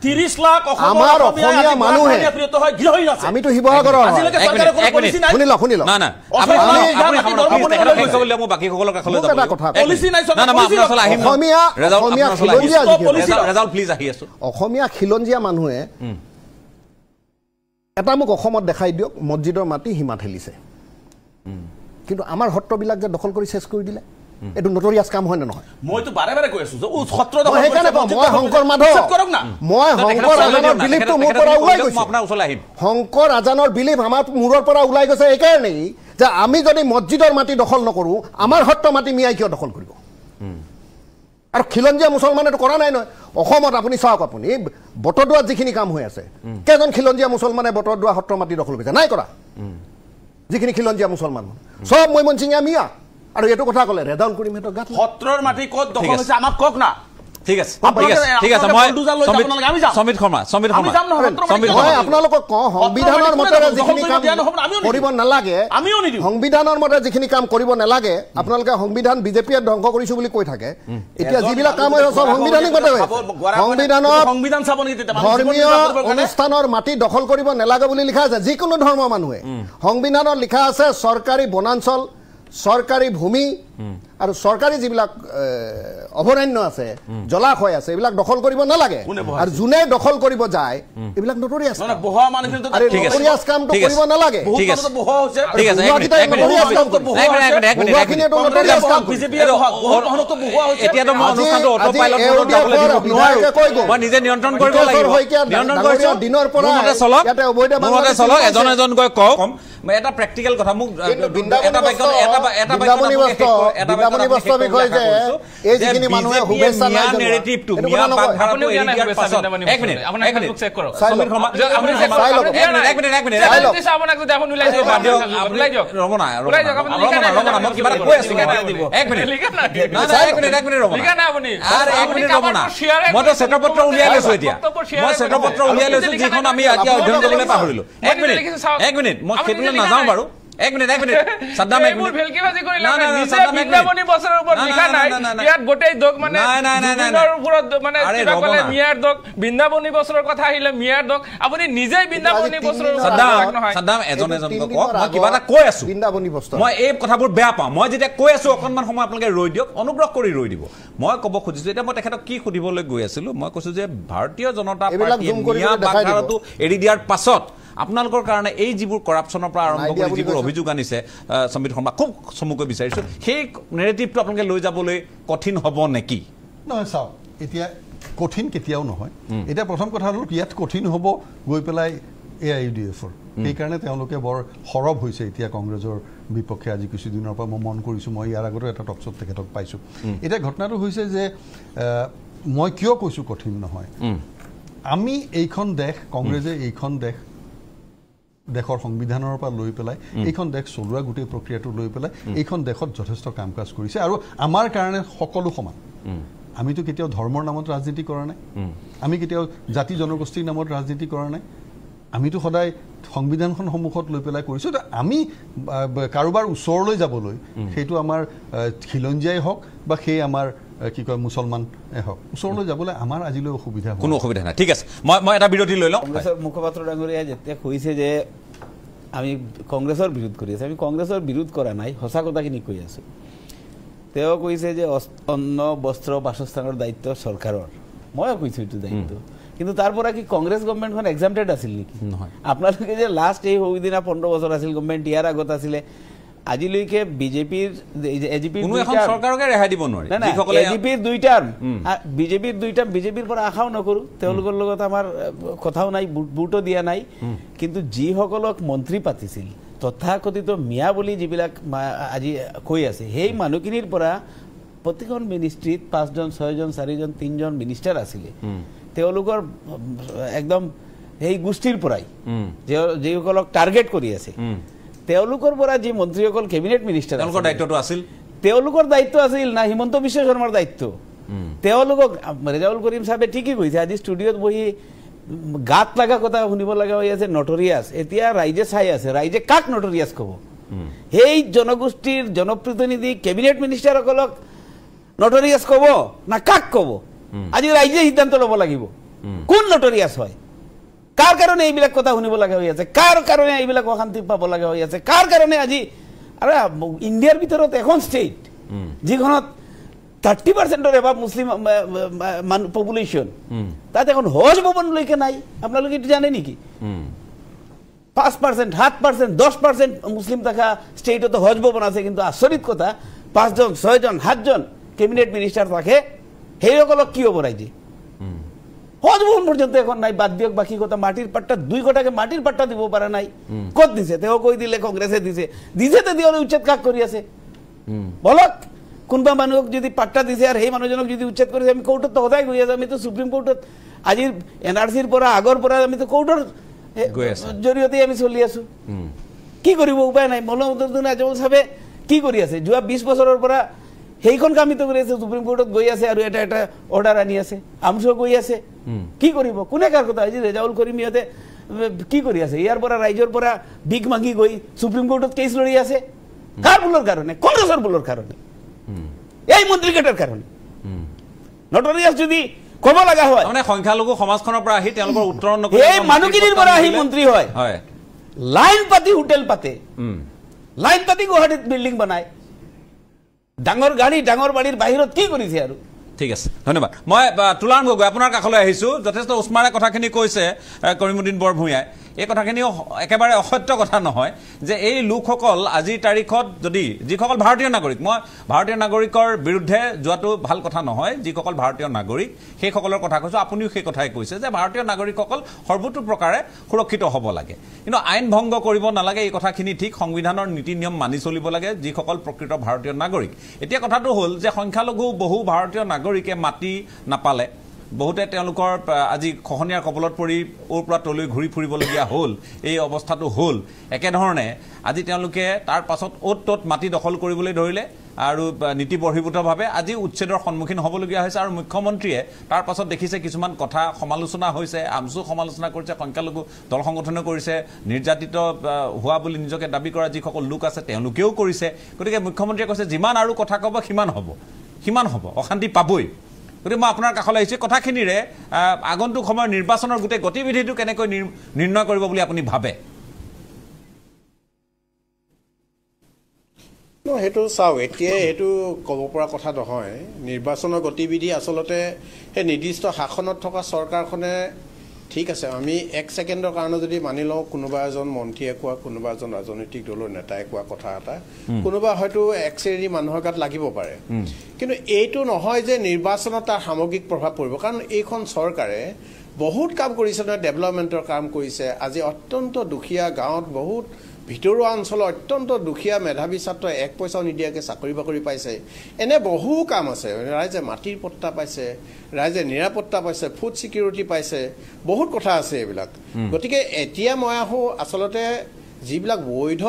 30 লাখ আমাৰ অসমীয়া মানুহে আমিতো শিৱসাগৰৰ শুনি লওক না অসমীয়া খিলঞ্জীয়া মানুহে এটা মোক অসমত দেখাই দিয়ক মছজিদৰ মাটি সীমা ঠেলিছে কিন্তু আমাৰ সত্ৰবিলাক যে দখল কৰি চেছ কৰি দিলে এইটো নটৰিয়াছ কাম হয় নে নহয় মইতো বাৰে বাৰে কৈ আছো যে সত্ৰ দখল সেইকাৰণে মই শংকৰ মাধৱ কৰক না মই শংকৰ আজানৰ বিলিফটো মোৰ পৰা ওলাই গৈছে আপোনাৰ ওচৰলৈ আহিম শংকৰ আজানৰ বিলিফ আমাৰ মূৰৰ পৰা ওলাই গৈছে এইকাৰণেই যে আমি যদি মছজিদৰ মাটি দখল নকৰোঁ আমাৰ সত্ৰ মাটি মিয়াই কিয় দখল কৰিব আৰু খিলঞ্জীয়া মুছলমানেতো কৰা নাই নহয় অসমত আপুনি চাওক আপুনি বটদ্ৰৱাত যিখিনি কাম হৈ আছে কেইজন খিলঞ্জীয়া মুছলমানে বটদ্ৰৱা সত্ৰ মাটি দখল কৰিছে নাই কৰা যিখিনি খিলঞ্জীয়া মুছলমান চব মৈমনসিঙীয়া মিয়া আৰু এইটো কথা ক'লে ৰেজাউল কৰিম সেইটো গাত সত্ৰৰ মাটি ক'ত দখল হৈছে আমাক কওক না ঠিক আছে মই সমীৰ শৰ্মা মই আপোনালোকক কওঁ সংবিধানৰ মতে যিখিনি কাম কৰিব নালাগে সংবিধানৰ মতে যিখিনি কাম কৰিব নালাগে আপোনালোকে সংবিধান বিজেপিয়ে ধ্বংস কৰিছো বুলি কৈ থাকে এতিয়া যিবিলাক কাম হৈছে চব সাংবিধানিক মতে ধৰ্মীয় অনুষ্ঠানৰ মাটি দখল কৰিব নালাগে বুলি লিখা আছে যিকোনো ধৰ্মৰ মানুহে সংবিধানত লিখা আছে চৰকাৰী বনাঞ্চল চৰকাৰী ভূমি আৰু চৰকাৰী যিবিলাক অভয়াৰণ্য আছে জলাশয় আছে এইবিলাক দখল কৰিব নালাগে আৰু যোনে দখল কৰিব যায় এইবিলাক নটৰিয়াছ কামটো কৰিব নালাগে নিজে নিয়ন্ত্ৰণ কৰিব লাগিব দিনৰ পৰা এজন এজনকৈ কওক এটা প্ৰেক্টিকেল কথা মোক এটা এক মিনিট মই সেইটোলৈ নাযাওঁ বাৰু এক মিনিট সাদ্দাম এক মিনিট ভেলকিবাজি কৰিলা নিজে বৃন্দাবনী বছৰৰ ওপৰত লিখা নাই ইয়াত গোটেই দোক মানে জুবিনৰ ওপৰত মানে কিবা ক'লে মিয়াৰ দোক বৃন্দাবনী বছৰৰ কথা আহিলে মিয়াৰ দোক আপুনি নিজেই বৃন্দাবনী বছৰৰ সাদ্দাম এজনক কওক মই কিবা এটা কৈ আছো বৃন্দাবনী বছৰ মই এই কথাবোৰ বেয়া পাওঁ মই যেতিয়া কৈ আছো অকণমান সময় আপোনালোকে ৰৈ দিয়ক অনুগ্ৰহ কৰি ৰৈ দিব মই ক'ব খুজিছো এতিয়া মই তেখেতক কি সুধিবলৈ গৈ আছিলো মই কৈছো যে ভাৰতীয় জনতা পাৰ্টীয়ে মিয়া বাগধাৰাটো এৰি দিয়াৰ পাছত আপোনালোকৰ কাৰণে এই যিবোৰ কৰাপশ্যনৰ পৰা আৰম্ভ কৰি যিবোৰ অভিযোগ আনিছে সম্বিত শৰ্মা খুব চমুকৈ বিচাৰিছো সেই নেৰেটিভটো আপোনালোকে লৈ যাবলৈ কঠিন হ'ব নেকি নহয় চাওক এতিয়া কঠিন কেতিয়াও নহয় এতিয়া প্ৰথম কথা হ'ল ইয়াত কঠিন হ'ব গৈ পেলাই AIUDFৰ সেইকাৰণে তেওঁলোকে বৰ সৰব হৈছে এতিয়া কংগ্ৰেছৰ বিপক্ষে আজি কিছুদিনৰ পৰা মই মন কৰিছোঁ মই ইয়াৰ আগতে এটা টকশ্বত তেখেতক পাইছোঁ এতিয়া ঘটনাটো হৈছে যে মই কিয় কৈছোঁ কঠিন নহয় আমি এইখন দেশ কংগ্ৰেছে এইখন দেশৰ সংবিধানৰ পৰা লৈ পেলাই এইখন দেশ চলোৱা গোটেই প্ৰক্ৰিয়াটো লৈ পেলাই এইখন দেশত যথেষ্ট কাম কাজ কৰিছে আৰু আমাৰ কাৰণে সকলো সমান আমিতো কেতিয়াও ধৰ্মৰ নামত ৰাজনীতি কৰা নাই আমি কেতিয়াও জাতি জনগোষ্ঠীৰ নামত ৰাজনীতি কৰা নাই আমিতো সদায় সংবিধানখন সন্মুখত লৈ পেলাই কৰিছোঁ আমি কাৰোবাৰ ওচৰলৈ যাবলৈ সেইটো আমাৰ খিলঞ্জীয়াই হওক বা সেই আমাৰ কি কয় মুছলমান হওক ওচৰলৈ যাবলৈ আমাৰ আজিলৈ অসুবিধা কোনো অসুবিধা নাই ঠিক আছে মই এটা বিৰতি লৈ লওঁ কংগ্ৰেছৰ মুখপাত্ৰ ডাঙৰীয়া যেতিয়া কৈছে যে আমি কংগ্ৰেছৰ বিৰোধ কৰি আছোঁ আমি কংগ্ৰেছৰ বিৰোধ কৰা নাই সঁচা কথাখিনি কৈ আছোঁ তেওঁ কৈছে যে অন্ন বস্ত্ৰ বাসস্থানৰ দায়িত্ব চৰকাৰৰ ময়ো কৈছোঁ এইটো দায়িত্ব কিন্তু তাৰ পৰা কি কংগ্ৰেছ গভৰ্ণমেণ্টখন এক্সামটেড আছিল নেকি নহয় আপোনালোকে যে লাষ্ট এই সিদিনা 15 বছৰ আছিল গভৰ্ণমেণ্ট ইয়াৰ আগত আছিলে আজিলৈকে বিজেপিৰ এজিপিৰ কোনো এখন চৰকাৰকে ৰেহাই দিব নোৱাৰে যিসকলে এজিপিৰ দুই টাৰ্ম বিজেপিৰ পৰা আশাও নকৰোঁ তেওঁলোকৰ লগত আমাৰ কথাও নাই বুটো দিয়া নাই কিন্তু যিসকলক মন্ত্ৰী পাতিছিল তথাকথিত মিয়া বুলি যিবিলাক আজি কৈ আছে সেই মানুহখিনিৰ পৰা প্ৰতিখন মিনিষ্ট্ৰীত 5 জন 6 জন 4 জন 3 জন মিনিষ্টাৰ আছিলে তেওঁলোকৰ একদম সেই গোষ্ঠীৰ পৰাই যিসকলক টাৰ্গেট কৰি আছে তেওঁলোকৰ পৰা যি মন্ত্ৰীসকল কেবিনেট মিনিষ্টাৰ তেওঁলোকৰ দায়িত্বটো আছিল তেওঁলোকৰ দায়িত্ব আছিল না হিমন্ত বিশ্ব শৰ্মাৰ দায়িত্ব তেওঁলোকক ৰেজাউল কৰিম চাহাবে ঠিকই কৈছে আজি ষ্টুডিঅ'ত বহি গাত লগা কথা শুনিব লগা হৈ আছে নটৰিয়াছ এতিয়া ৰাইজে চাই আছে ৰাইজে কাক নটৰিয়াছ ক'ব সেই জনগোষ্ঠীৰ জনপ্ৰতিনিধি কেবিনেট মিনিষ্টাৰসকলক নটৰিয়াছ ক'ব না কাক ক'ব আজি ৰাইজে সিদ্ধান্ত ল'ব লাগিব কোন নটৰিয়াছ হয় কাৰ কাৰণে এইবিলাক কথা শুনিব লগা হৈ আছে কাৰ কাৰণে এইবিলাক অশান্তি পাব লগা হৈ আছে কাৰ কাৰণে আজি আৰু ইণ্ডিয়াৰ ভিতৰত এখন ষ্টেট যিখনত 30% এবাৰ মুছলিম পপুলেশ্যন তাত এখন হজ ভৱনলৈকে নাই আপোনালোকে এইটো জানে নেকি 5% 7% 10% মুছলিম থকা ষ্টেটতো হজ ভৱন আছে কিন্তু আচৰিত কথা 5 জন 6 জন 7 জন কেবিনেট মিনিষ্টাৰ থাকে সেইসকলক কি হ'ব ৰাইজে হজ ভৱন পৰ্যন্ত এখন নাই বাদ দিয়ক বাকী কথা মাটিৰ পাট্টা 2 কটাকে মাটিৰ পাট্টা দিব পৰা নাই ক'ত দিছে তেওঁ কৈ দিলে কংগ্ৰেছে দিছে তেতিয়াহ'লে উচ্ছেদ কাক কৰি আছে বলক কোনোবা মানুহক যদি পাট্টা দিছে আৰু সেই মানুহজনক যদি উচ্ছেদ কৰিছে আমি কোৰ্টত সদায় গৈ আছোঁ আমিতো সুপ্ৰিম কোৰ্টত আজিৰ NRCৰ পৰা আগৰ পৰা আমিতো কোৰ্টৰ জৰিয়তে আমি চলি আছোঁ কি কৰিব উপায় নাই মৌলানা আজমল চাহাবে কি কৰি আছে যোৱা 20 বছৰৰ পৰা সেইখন কামিত কৰি আছে সুপ্ৰিম কোৰ্টত গৈ আছে আৰু এটা অৰ্ডাৰ আনি আছে আমছো গৈ আছে কি কৰিব কোনে কাৰ কথা আজি ৰেজাউল কৰিম ইহঁতে কি কৰি আছে ইয়াৰ পৰা ৰাইজৰ পৰা বিগ মাগি গৈ সুপ্ৰিম কোৰ্টত কেছ লৰি আছে কাৰ ভুলৰ কাৰণে কংগ্ৰেছৰ ভুলৰ কাৰণে এই মন্ত্ৰীকেইটাৰ কাৰণে নটৰিয়াছ যদি ক'ব লগা হয় মানে সংখ্যালঘু সমাজখনৰ পৰা আহি তেওঁলোকৰ উত্তৰ নকৰে এই মানুহখিনিৰ পৰা আহি মন্ত্ৰী হয় লাইন পাতি হোটেল পাতে লাইন পাতি গুৱাহাটীত বিল্ডিং বনায় ডাঙৰ গাড়ী ডাঙৰ বাড়ীৰ বাহিৰত কি কৰিছে আৰু ঠিক আছে ধন্যবাদ মই তুলান গগৈ আপোনাৰ কাষলৈ আহিছোঁ যথেষ্ট উস্মাৰে কথাখিনি কৈছে কৰিমুদ্দিন বৰভূঞাই এই কথাখিনিও একেবাৰে অসত্য কথা নহয় যে এই লোকসকল আজিৰ তাৰিখত যদি যিসকল ভাৰতীয় নাগৰিক মই ভাৰতীয় নাগৰিকৰ বিৰুদ্ধে যোৱাটো ভাল কথা নহয় যিসকল ভাৰতীয় নাগৰিক সেইসকলৰ কথা কৈছোঁ আপুনিও সেই কথাই কৈছে যে ভাৰতীয় নাগৰিকসকল সৰ্বতো প্ৰকাৰে সুৰক্ষিত হ'ব লাগে কিন্তু আইন ভংগ কৰিব নালাগে এই কথাখিনি ঠিক সংবিধানৰ নীতি নিয়ম মানি চলিব লাগে যিসকল প্ৰকৃত ভাৰতীয় নাগৰিক এতিয়া কথাটো হ'ল যে সংখ্যালঘু বহু ভাৰতীয় নাগৰিকে মাটি নাপালে বহুতে তেওঁলোকৰ আজি খহনীয়াৰ কবলত পৰি ওৰ পৰা তলৈ ঘূৰি ফুৰিবলগীয়া হ'ল এই অৱস্থাটো হ'ল একেধৰণে আজি তেওঁলোকে তাৰ পাছত অ'ত ত'ত মাটি দখল কৰিবলৈ ধৰিলে আৰু নীতি বহিৰ্ভূতভাৱে আজি উচ্ছেদৰ সন্মুখীন হ'বলগীয়া হৈছে আৰু মুখ্যমন্ত্ৰীয়ে তাৰ পাছত দেখিছে কিছুমান কথা সমালোচনা হৈছে আমচু সমালোচনা কৰিছে সংখ্যালঘু দল সংগঠনে কৰিছে নিৰ্যাতিত হোৱা বুলি নিজকে দাবী কৰা যিসকল লোক আছে তেওঁলোকেও কৰিছে গতিকে মুখ্যমন্ত্ৰীয়ে কৈছে যিমান আৰু কথা ক'ব সিমান হ'ব অশান্তি পাবই গতিকে মই আপোনাৰ কাষলৈ আহিছোঁ কথাখিনিৰে আগন্তুক সময়ৰ নিৰ্বাচনৰ গোটেই গতিবিধিটো কেনেকৈ নিৰ্ণয় কৰিব বুলি আপুনি ভাবে সেইটো চাওক এতিয়া সেইটো ক'ব পৰা কথা নহয় নিৰ্বাচনৰ গতিবিধি আচলতে সেই নিৰ্দিষ্ট শাসনত থকা চৰকাৰখনে ঠিক আছে আমি 1 ছেকেণ্ডৰ কাৰণে যদি মানি লওঁ কোনোবা এজন মন্ত্ৰীয়ে কোৱা কোনোবা এজন ৰাজনৈতিক দলৰ নেতাই কোৱা কথা এটা কোনোবা হয়তো এক শ্ৰেণীৰ মানুহৰ গাত লাগিব পাৰে কিন্তু এইটো নহয় যে নিৰ্বাচনত তাৰ সামগ্ৰিক প্ৰভাৱ পৰিব কাৰণ এইখন চৰকাৰে বহুত কাম কৰিছে নহয় ডেভেলপমেণ্টৰ কাম কৰিছে আজি অত্যন্ত দুখীয়া গাঁৱত বহুত ভিতৰুৱা অঞ্চলৰ অত্যন্ত দুখীয়া মেধাৱী ছাত্ৰ 1 পইচাও নিদিয়াকৈ চাকৰি বাকৰি পাইছে এনে বহু কাম আছে ৰাইজে মাটিৰ পট্টা পাইছে ৰাইজে নিৰাপত্তা পাইছে ফুড সিকিউৰিটি পাইছে বহুত কথা আছে এইবিলাক গতিকে এতিয়া মই আহো আচলতে যিবিলাক বৈধ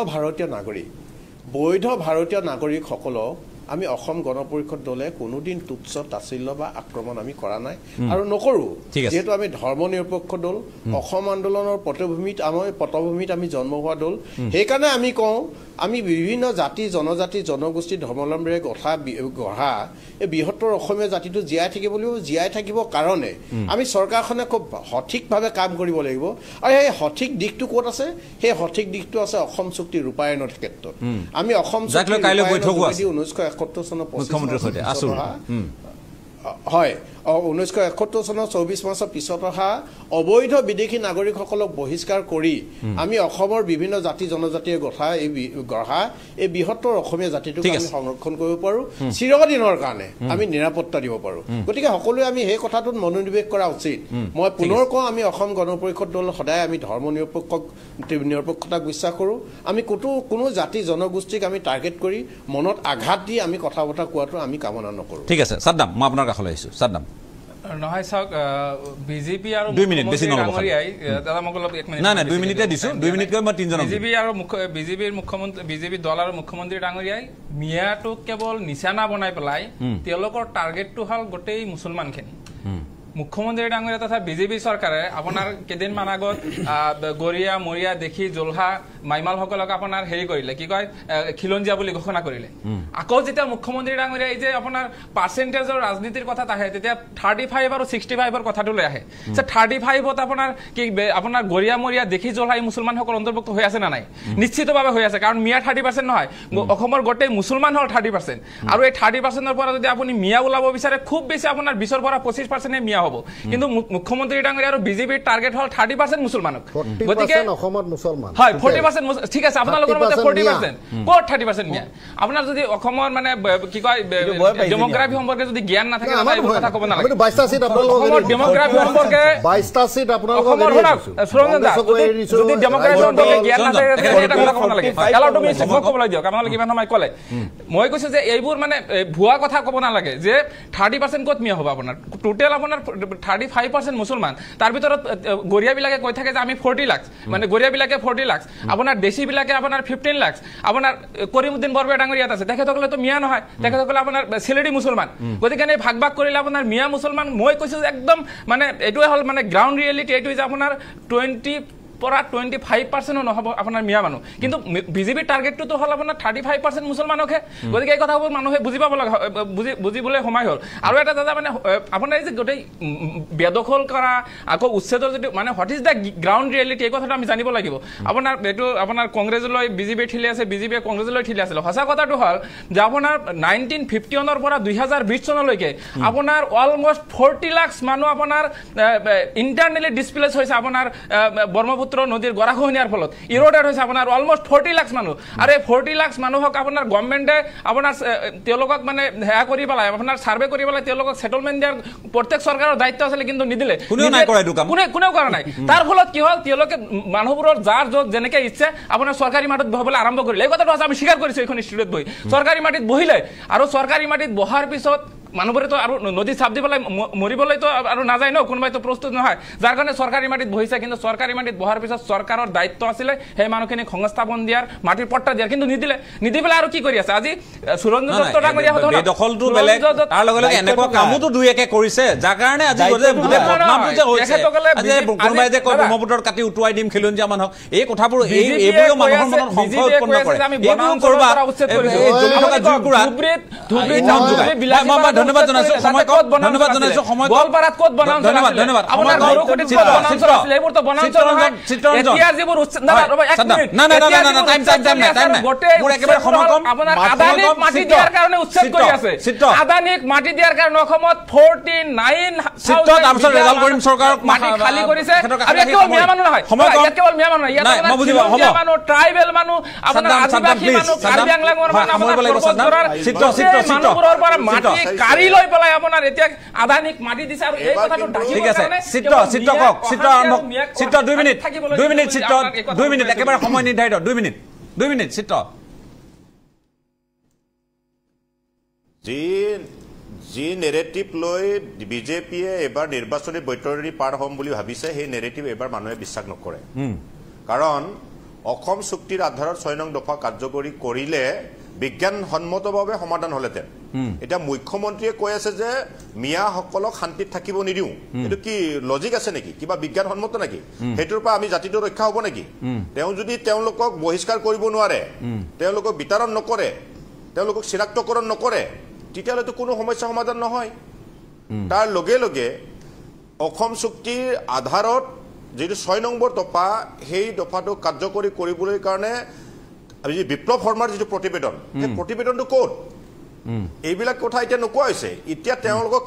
ভাৰতীয় নাগৰিকসকলক আমি অসম গণ পৰিষদ দলে কোনোদিন তুচ্ছ তাচ্ছিল্য বা আক্ৰমণ আমি কৰা নাই আৰু নকৰো যেহেতু আমি ধৰ্ম নিৰপেক্ষ দল অসম আন্দোলনৰ পটভূমিত আমি জন্ম হোৱা দল সেইকাৰণে আমি কওঁ আমি বিভিন্ন জাতি জনজাতি জনগোষ্ঠী ধৰ্মাৱলম্বীৰে গঢ়া এই বৃহত্তৰ অসমীয়া জাতিটো জীয়াই থাকিব কাৰণে আমি চৰকাৰখনে খুব সঠিকভাৱে কাম কৰিব লাগিব আৰু এই সঠিক দিশটো ক'ত আছে সেই সঠিক দিশটো আছে অসম চুক্তি ৰূপায়ণৰ ক্ষেত্ৰত আমি অসম চুক্তি 1971 চনৰ 25 হয় 1971 চনৰ 24 মাৰ্চৰ পিছত অহা অবৈধ বিদেশী নাগৰিকসকলক বহিষ্কাৰ কৰি আমি অসমৰ বিভিন্ন জাতি জনজাতিয়ে গঢ়া এই বৃহত্তৰ অসমীয়া জাতিটোক আমি সংৰক্ষণ কৰিব পাৰো চিৰদিনৰ কাৰণে আমি নিৰাপত্তা দিব পাৰো গতিকে সকলোৱে আমি সেই কথাটোত মনোনিৱেশ কৰা উচিত মই পুনৰ কওঁ আমি অসম গণ পৰিষদ দল সদায় আমি ধৰ্ম নিৰপেক্ষতাক বিশ্বাস কৰোঁ আমি কোনো জাতি জনগোষ্ঠীক আমি টাৰ্গেট কৰি মনত আঘাত দি আমি কথা বতৰা কোৱাটো আমি কামনা নকৰোঁ ঠিক আছে সাদ্দাম মই আপোনাৰ কাষলৈ আহিছোঁ সাদ্দাম নহয় চাওক বিজেপি আৰু 2 মিনিট বেছি নলব দাদা মোক অলপ 1 মিনিট না 2 মিনিটে দিছো 2 মিনিট কৈ মই তিনজন বিজেপিৰ দল আৰু মুখ্যমন্ত্ৰী ডাঙৰীয়াই মিয়াটোক কেৱল নিশানা বনাই পেলাই তেওঁলোকৰ টাৰ্গেটটো হ'ল গোটেই মুছলমানখিনি মুখ্যমন্ত্ৰী ডাঙৰীয়া তথা বিজেপি চৰকাৰে আপোনাৰ কেইদিনমান আগত গৰিয়া মৰিয়া দেখি জোলহা মাইমালসকলক আপোনাৰ হেৰি কৰিলে কি কয় খিলঞ্জীয়া বুলি ঘোষণা কৰিলে আকৌ যেতিয়া মুখ্যমন্ত্ৰী ডাঙৰীয়া এই যে আপোনাৰ পাৰ্চেণ্টেজৰ ৰাজনীতিৰ কথা আহে তেতিয়া 35 আৰু 65ৰ কথাটো লৈ আহে যে 35ত আপোনাৰ গৰিয়া মৰিয়া দেখি জোলহা মুছলমানসকল অন্তৰ্ভুক্ত হৈ আছে না নাই নিশ্চিতভাৱে হৈ আছে কাৰণ মিয়া 30% নহয় অসমৰ গোটেই মুছলমান হ'ল 30% আৰু এই 30%ৰ পৰা যদি আপুনি মিয়া ওলাব বিচাৰে খুব বেছি আপোনাৰ 20ৰ পৰা 25% মিয়া হ'ব কিন্তু মুখ্যমন্ত্ৰী ডাঙৰীয়া আৰু বিজেপিৰ টাৰ্গেট হ'ল 30% মুছলমানক গতিকে অসমত মুছলমান হয় 40% ঠিক আছে আপোনালোকৰ মতে 40% ক'ত 30% মিয়া আপোনাৰ যদি অসমৰ মানে কি কয় ডেমোগ্ৰাফি সম্পৰ্কে যদি জ্ঞান নাথাকে এইবোৰ কথা ক'ব নালাগে 22টা সিট আপোনালোকৰ ডেমোগ্ৰাফি সম্পৰ্কে 22টা সিট আপোনালোকৰ যদি ডেমোগ্ৰাফি সম্পৰ্কে জ্ঞান নাথাকে এটা কথা ক'ব নালাগে এলাও তুমি সফল ক'বলৈ দিয়ক আপোনালোকে কিমান সময় ক'লে মই কৈছো যে এইবোৰ মানে ভুৱা কথা ক'ব নালাগে যে 30% ক'ত মিয়া হ'ব আপোনাৰ টোটেল আপোনাৰ 35% মুছলমান তাৰ ভিতৰত গৰিয়াবিলাকে কৈ থাকে যে আমি 40 লাখ মানে গৰিয়াবিলাকে 40 লাখ আপোনাৰ দেশীবিলাকে আপোনাৰ 15 লাখ আপোনাৰ কৰিমউদ্দিন বৰবৰা ডাঙৰীয়াত আছে তেখেতসকলে তো মিয়া নহয় তেখেতসকলে আপোনাৰ চেলেৰি মুছলমান গতিকে এই ভাগ কৰিলে আপোনাৰ মিয়া মুছলমান মই কৈছো একদম মানে এইটোৱে হ'ল মানে গ্ৰাউণ্ড ৰিয়েলিটি এইটো যে আপোনাৰ 25% নহ'ব আপোনাৰ মিয়া মানুহ কিন্তু বিজেপিৰ টাৰ্গেটটো হ'ল আপোনাৰ 35% মুছলমানকহে গতিকে এই কথাবোৰ মানুহে বুজি পাব লগা বুজিবলৈ সময় হ'ল আৰু এটা দাদা মানে আপোনাৰ এই যে গোটেই বেদখল কৰা আকৌ উচ্ছেদৰ যদি মানে what is the ground reality এই কথাটো আমি জানিব লাগিব আপোনাৰ এইটো আপোনাৰ কংগ্ৰেছলৈ বিজেপিয়ে ঠিলি আছে বিজেপিয়ে কংগ্ৰেছলৈ ঠিলি আছিল সঁচা কথাটো হ'ল যে আপোনাৰ 1951 পৰা 2020 চনলৈকে আপোনাৰ অলমষ্ট 40 লাখ মানুহ আপোনাৰ ইণ্টাৰনেলি ডিছপ্লেচ হৈছে আপোনাৰ ব্ৰহ্মপুত্ৰ নদীৰ গৰাখহনীয়াৰ ফলত ইৰোডেড হৈছে আপোনাৰ অলমষ্ট 40 লাখ মানুহ আৰু এই 40 লাখ মানুহক আপোনাৰ গভৰ্ণমেণ্টে আপোনাৰ তেওঁলোকক মানে হেয়া কৰি পেলাই আপোনাৰ ছাৰ্ভে কৰি পেলাই তেওঁলোকক সেটেলমেণ্ট দিয়াৰ প্ৰত্যেক চৰকাৰৰ দায়িত্ব আছিলে কিন্তু নিদিলে কোনেও কৰা নাই তাৰ ফলত কি হ'ল তেওঁলোকে মানুহবোৰৰ যাৰ য'ত যেনেকৈ ইচ্ছে আপোনাৰ চৰকাৰী মাটিত বহিবলৈ আৰম্ভ কৰিলে এই কথাটো আমি স্বীকাৰ কৰিছোঁ এইখন ষ্টুডিঅ'ত বহি চৰকাৰী মাটিত বহিলে আৰু চৰকাৰী মাটিত বহাৰ পিছত মানুহবোৰেতো আৰু নদী চাপ দি পেলাই মৰিবলৈতো আৰু নাযায় ন, কোনোবাইতো প্ৰস্তুত নহয়, যাৰ কাৰণে চৰকাৰী মাটিত বহিছে। কিন্তু চৰকাৰী মাটিত বহাৰ পিছত চৰকাৰৰ দায়িত্ব আছিলে সেই মানুহখিনিক সংস্থাপন দিয়াৰ, মাটিৰ পট্টা দিয়াৰ, কিন্তু নিদি পেলাই আৰু কি কৰি আছে আজি সুৰঞ্জন দত্ত ডাঙৰীয়া দখলটো বেলেগ, তাৰ লগে লগে এনেকুৱা কামোতো দুই একে কৰিছে, যাৰ কাৰণে আজি বদনামটো যে হৈছে, কোনোবাই যে কয় ব্ৰহ্মপুত্ৰৰ কাটি উটুৱাই দিম খিলঞ্জীয়া মানুহক, এই কথাবোৰ এইবোৰেও মানুহৰ মনত সংশয় উৎপন্ন কৰে। ধন্যবাদ জনাইছো, ধন্যবাদ জনাইছো। আদানীক মাটি দিয়াৰ কাৰণে অসমত 49,000 ৰেজাল্ট কৰিম চৰকাৰক মাটি খালি কৰিছে। আৰু কেৱল মিয়া মানুহ নহয়, কেৱল মিয়া মানুহ, ইয়াত মানুহ, ট্ৰাইবেল মানুহ, আপোনাৰ আদিবাসী মানুহ, কাৰ্বি আংলঙৰ মানুহ, মানুহবোৰৰ পৰা মাটি কাঢ়ি লৈ পেলাই আপোনাৰ এতিয়া আদানীক মাটি দিছে। আৰু এই কথাটো ঠিক আছে, চিত্ৰ কওক, চিত্ৰ 2 মিনিট, 2 মিনিট চিত্ৰ, 2 মিনিট একেবাৰে সময় নিৰ্ধাৰিত, 2 মিনিট চিত্ৰ। যি নেৰেটিভ লৈ বিজেপিয়ে এইবাৰ নিৰ্বাচনী বৈতৰণি পাৰ হ'ম বুলি ভাবিছে, সেই নেৰেটিভ এইবাৰ মানুহে বিশ্বাস নকৰে। কাৰণ অসম চুক্তিৰ আধাৰত 6 নং দফা কাৰ্যকৰী কৰিলে বিজ্ঞানসন্মতভাৱে সমাধান হলহেঁতেন। এতিয়া মুখ্যমন্ত্ৰীয়ে কৈ আছে যে মিয়াসকলক শান্তিত থাকিব নিদিওঁ, এইটো কি লজিক আছে নেকি, কিবা বিজ্ঞানসন্মত নেকি? সেইটোৰ পৰা আমি জাতিটো ৰক্ষা হ'ব নেকি? তেওঁ যদি তেওঁলোকক বহিষ্কাৰ কৰিব নোৱাৰে, তেওঁলোকক বিতৰণ নকৰে, তেওঁলোকক চিনাক্তকৰণ নকৰে, তেতিয়াহ'লেতো কোনো সমস্যা সমাধান নহয়। তাৰ লগে লগে অসম চুক্তিৰ আধাৰত যিটো 6 নম্বৰ দফা, সেই দফাটো কাৰ্যকৰী কৰিবলৈ কাৰণে বিপ্লৱ শৰ্মাৰ যিটো প্ৰতিবেদন, সেই প্ৰতিবেদনটো ক'ত? এইবিলাক কথা এতিয়া নোকোৱা হৈছে। এতিয়া তেওঁলোকক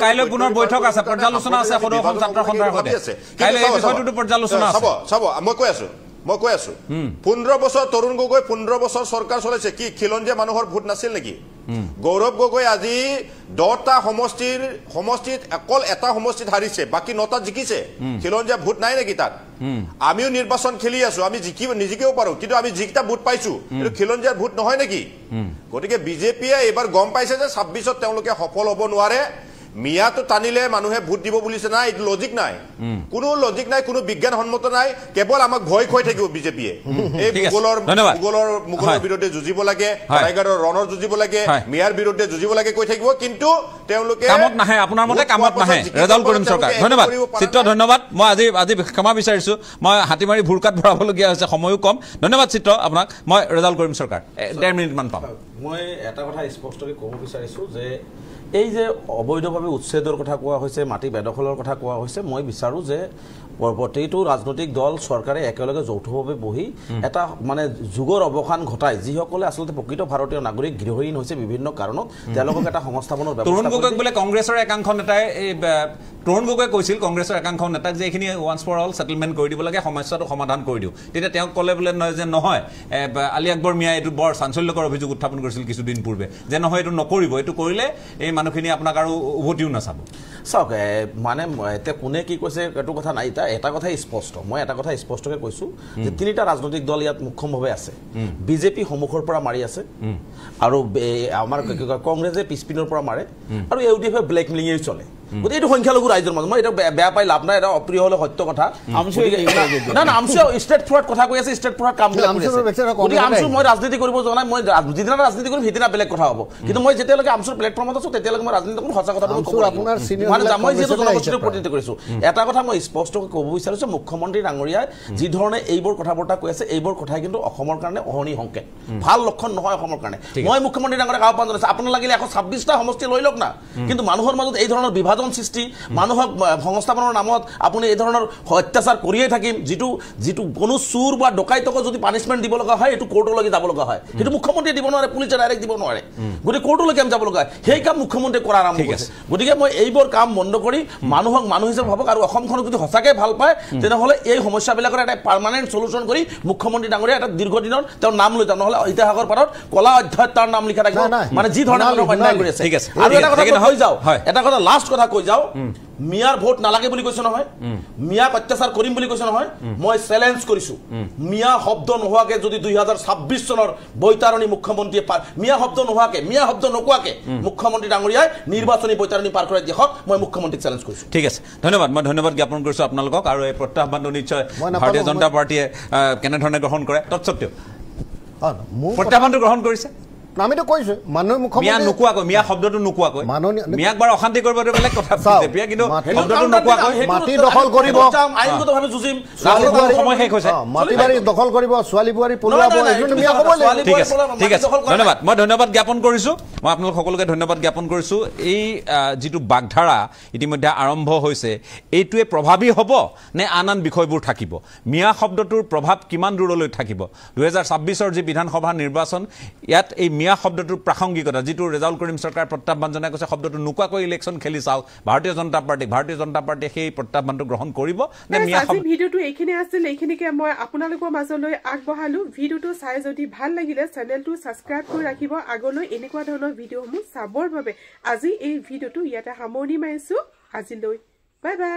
কাইলৈ পুনৰ বৈঠক আছে, পৰ্যালোচনা আছে, সদৌ ছাত্ৰ সন্থাৰ সৈতে কাইলৈ এই বিষয়টোতো পৰ্যালোচনা আছে। চাব, মই কৈ আছো 15 বছৰ তৰুণ গগৈ 15 বছৰ চৰকাৰ চলাইছে, কি খিলঞ্জীয়া মানুহৰ ভোট নাছিল নেকি? গৌৰৱ গগৈ আজি 10টা সমষ্টিত অকল এটা সমষ্টিত হাৰিছে, বাকী 9টাত জিকিছে। খিলঞ্জীয়া ভোট নাই নেকি তাত? আমিও নিৰ্বাচন খেলি আছো, আমি নিজিকিব পাৰো, কিন্তু আমি যিকেইটা ভোট পাইছো এইটো খিলঞ্জীয়াৰ ভোট নহয় নেকি? গতিকে বিজেপিয়ে এইবাৰ গম পাইছে যে 26ত তেওঁলোকে সফল হ'ব নোৱাৰে। মিয়াটো টানিলে মানুহে ভোট দিব বুলিছে, নাই, এইটো লজিক নাই, কোনো লজিক নাই, কোনো বিজ্ঞানসন্মত নাই, কেৱল আমাক ভয় খুৱাই থাকিব বিজেপিয়ে। এই মোগলৰ বিৰুদ্ধে যুঁজিব লাগে, টাইগাৰৰ ৰণৰ যুঁজিব লাগে, মিয়াৰ বিৰুদ্ধে যুঁজিব লাগে কৈ থাকিব, কিন্তু তেওঁলোকে কামত নাহে, আপোনাৰ মতে কামত নাহে। ৰেজাল্ট কৰিম চৰকাৰ। ধন্যবাদ চিত্ৰ, ধন্যবাদ। মই আজি ক্ষমা বিচাৰিছো, মই হাতীমাৰি ভুৰকাত ভৰাবলগীয়া হৈছে, সময়ো কম। ধন্যবাদ চিত্ৰ আপোনাক। মই ৰেজাল্ট কৰিম চৰকাৰ 1.5 মিনিটমান পাম। মই এটা কথা স্পষ্টকৈ ক'ব বিচাৰিছোঁ যে এই যে অবৈধভাৱে উচ্ছেদৰ কথা কোৱা হৈছে, মাটি বেদখলৰ কথা কোৱা হৈছে, মই বিচাৰোঁ যে প্ৰতিটো ৰাজনৈতিক দল চৰকাৰে একেলগে যৌথভাৱে বহি এটা মানে যুগৰ অৱসান ঘটাই, যিসকলে আচলতে প্ৰকৃত ভাৰতীয় নাগৰিক গৃহহীন হৈছে বিভিন্ন কাৰণত, তেওঁলোকক এটা সংস্থাপনৰ ব্যৱস্থা। তৰুণ গগৈক বোলে কংগ্ৰেছৰ একাংশ নেতাই, তৰুণ গগৈয়ে কৈছিল কংগ্ৰেছৰ একাংশ নেতাক যে এইখিনি ওৱান্স ফৰ অল ছেটেলমেণ্ট কৰি দিব লাগে, সমস্যাটো সমাধান কৰি দিওঁ। তেতিয়া তেওঁক ক'লে বোলে যে নহয়, আলি আকবৰ মিয়াই এইটো বৰ চাঞ্চল্যকৰ অভিযোগ উত্থাপন কৰিছিল কিছুদিন পূৰ্বে, যে নহয় এইটো নকৰিব, এইটো কৰিলে এই মানুহখিনি আপোনাক আৰু উভতিও নাচাব। চাওক, মানে এতিয়া কোনে কি কৈছে এইটো কথা নাই, এটা কথাই স্পষ্ট, মই এটা কথা স্পষ্টকৈ কৈছোঁ যে 3টা ৰাজনৈতিক দল ইয়াত মুখ্যমভাৱে আছে। বিজেপি সন্মুখৰ পৰা মাৰি আছে, আৰু আমাৰ কংগ্ৰেছে পিছপিনৰ পৰা মাৰে, আৰু ইউডিএফে ব্লেকমেইলিঙেই চলে। গতিকে এইটো সংখ্যালঘু ৰাইজৰ মাজত, মই এইটো বেয়া পাই লাভ নাই, এটা অপ্ৰিয় হ'লে সত্য কথা। ষ্ট্ৰেট ফৰৱাৰ্ড কথা কৈ আছে, ষ্ট্ৰেট ফৰৱাৰ্ড কামবিলাক কৰি আছে। গতিকে আমচুৰ মই ৰাজনীতি কৰিব যোৱা নাই, মই যিদিনা ৰাজনীতি কৰিম সিদিনা বেলেগ কথা হ'ব, কিন্তু মই যেতিয়ালৈকে আমচুৰ প্লেটফৰ্মত আছো তেতিয়ালৈকে মই ৰাজনীতি কৰিম, সঁচা কথাটো মই যিহেতু জনগোষ্ঠীৰ প্ৰতিনিধিত্ব কৰিছোঁ। এটা কথা মই স্পষ্টকৈ ক'ব বিচাৰিছোঁ, মুখ্যমন্ত্ৰী ডাঙৰীয়াই যি ধৰণে এইবোৰ কথা বৰ্তা কৈ আছে, এইবোৰ কথাই কিন্তু অসমৰ কাৰণে অহনি সংকেত, ভাল লক্ষণ নহয় অসমৰ কাৰণে। মই মুখ্যমন্ত্ৰী ডাঙৰীয়াক আহ্বান জনাইছোঁ, আপোনাৰ লাগিলে 126টা সমষ্টি লৈ লওক না, কিন্তু মানুহৰ মাজত এই ধৰণৰ বিভাজন সৃষ্টি, মানুহক সংস্থাপনৰ নামত আপুনি এই ধৰণৰ অত্যাচাৰ কৰিয়েই থাকিম, যিটো কোনো চুৰ বা ডকাইতকো যদি পানিছমেণ্ট দিব লগা হয়, এইটো কোৰ্টলৈকে যাব লগা হয়, সেইটো মুখ্যমন্ত্ৰীয়ে দিব নোৱাৰে, পুলিচে ডাইৰেক্ট দিব নোৱাৰে, গতিকে কোৰ্টলৈকে আমি যাব লগা হয়, সেই কাম মুখ্যমন্ত্ৰীয়ে কৰা আৰম্ভ কৰিছে। গতিকে মই এইবোৰ কাম বন্ধ কৰি মানুহক মানুহ হিচাপে ভাবক, আৰু অসমখনক যদি সঁচাকৈ ভাল পায় তেনেহ'লে এই সমস্যাবিলাকৰ এটা পাৰ্মানেণ্ট চলুচন কৰি মুখ্যমন্ত্ৰী ডাঙৰীয়া এটা দীৰ্ঘদিনৰ তেওঁৰ নাম লৈ যাওঁ, নহ'লে ইতিহাসৰ পাৰত কলা অধ্যায়ত তাৰ নাম লিখা থাকিব, মানে যি ধৰণে অন্যায় কৰি আছে। আৰু এটা কথা কৈ যাওঁ, এটা কথা লাষ্ট কথা কৈ যাওঁ মিয়াৰ ভোট নালাগে বুলি কৈছে নহয় মিয়াক অত্যাচাৰ কৰিম বুলি কৈছে নহয় মই চ্যালেঞ্জ কৰিছো মিয়া শব্দ নোহোৱাকে যদি 2026 চনৰ বৈতাৰণী মুখ্যমন্ত্ৰীয়ে মিয়া শব্দ নোহোৱাকে মিয়া শব্দ নোকোৱাকে মুখ্যমন্ত্ৰী ডাঙৰীয়াই নিৰ্বাচনী বৈতাৰণী পাৰ কৰাই দিয়ক মই মুখ্যমন্ত্ৰীক চ্যালেঞ্জ কৰিছো ঠিক আছে ধন্যবাদ মই ধন্যবাদ জ্ঞাপন কৰিছো আপোনালোকক আৰু এই প্ৰত্যাহ্বানটো নিশ্চয় ভাৰতীয় জনতা পাৰ্টিয়ে কেনেধৰণে গ্ৰহণ কৰে তৎসত্ত্বেও প্ৰত্যাহ্বানটো গ্ৰহণ কৰিছে আমিতো কৈছো মানুহ মুখ্যমন্ত্ৰী মিয়া নোকোৱাকৈ মিয়া শব্দটো নোকোৱাকৈ মিয়াক বাৰ অশান্তি কৰিব বেলেগ কথা বিজেপিয়ে কিন্তু শব্দটো নোকোৱাকৈ মাটি দখল কৰিব আইনগতভাৱে যুঁজিম সময় শেষ হৈছে মাটি বাৰী দখল কৰিব ছোৱালী বোৱাৰী পলোৱাব এইটো মিয়া ক'ব লাগিব ঠিক আছে ধন্যবাদ মই ধন্যবাদ জ্ঞাপন কৰিছো মই আপোনালোক সকলোকে ধন্যবাদ জ্ঞাপন কৰিছো এই যিটো বাগধাৰা ইতিমধ্যে আৰম্ভ হৈছে এইটোৱে প্ৰভাৱী হ'ব নে আন বিষয়বোৰ থাকিব মিয়া শব্দটোৰ প্ৰভাৱ কিমান দূৰলৈ থাকিব 2026 যি বিধানসভা নিৰ্বাচন ইয়াত এই মিয়া শব্দটোৰ প্ৰাসংগিকতা যিটো ৰেজাউল কৰিম চৰকাৰ প্ৰত্যাহ্বান জনাই কৈছে শব্দটো নোকোৱাকৈ ইলেকশ্যন খেলি চাওক ভাৰতীয় জনতা পাৰ্টিয়ে সেই প্ৰত্যাহ্বানটো গ্ৰহণ কৰিব নে মিয়া শব্দ ভিডিঅ'টো এইখিনি আছিল এইখিনিকে মই আপোনালোকৰ মাজলৈ আগবঢ়ালো ভিডিঅ'টো চাই যদি ভাল লাগিলে চেনেলটো সাবস্ক্ৰাইব কৰি ৰাখিব আগলৈ এনেকুৱা ধৰণৰ ভিডিঅ'সমূহ চাবৰ বাবে আজি এই ভিডিঅ'টো ইয়াতে সামৰণি মাৰিছো আজিলৈ বাই বাই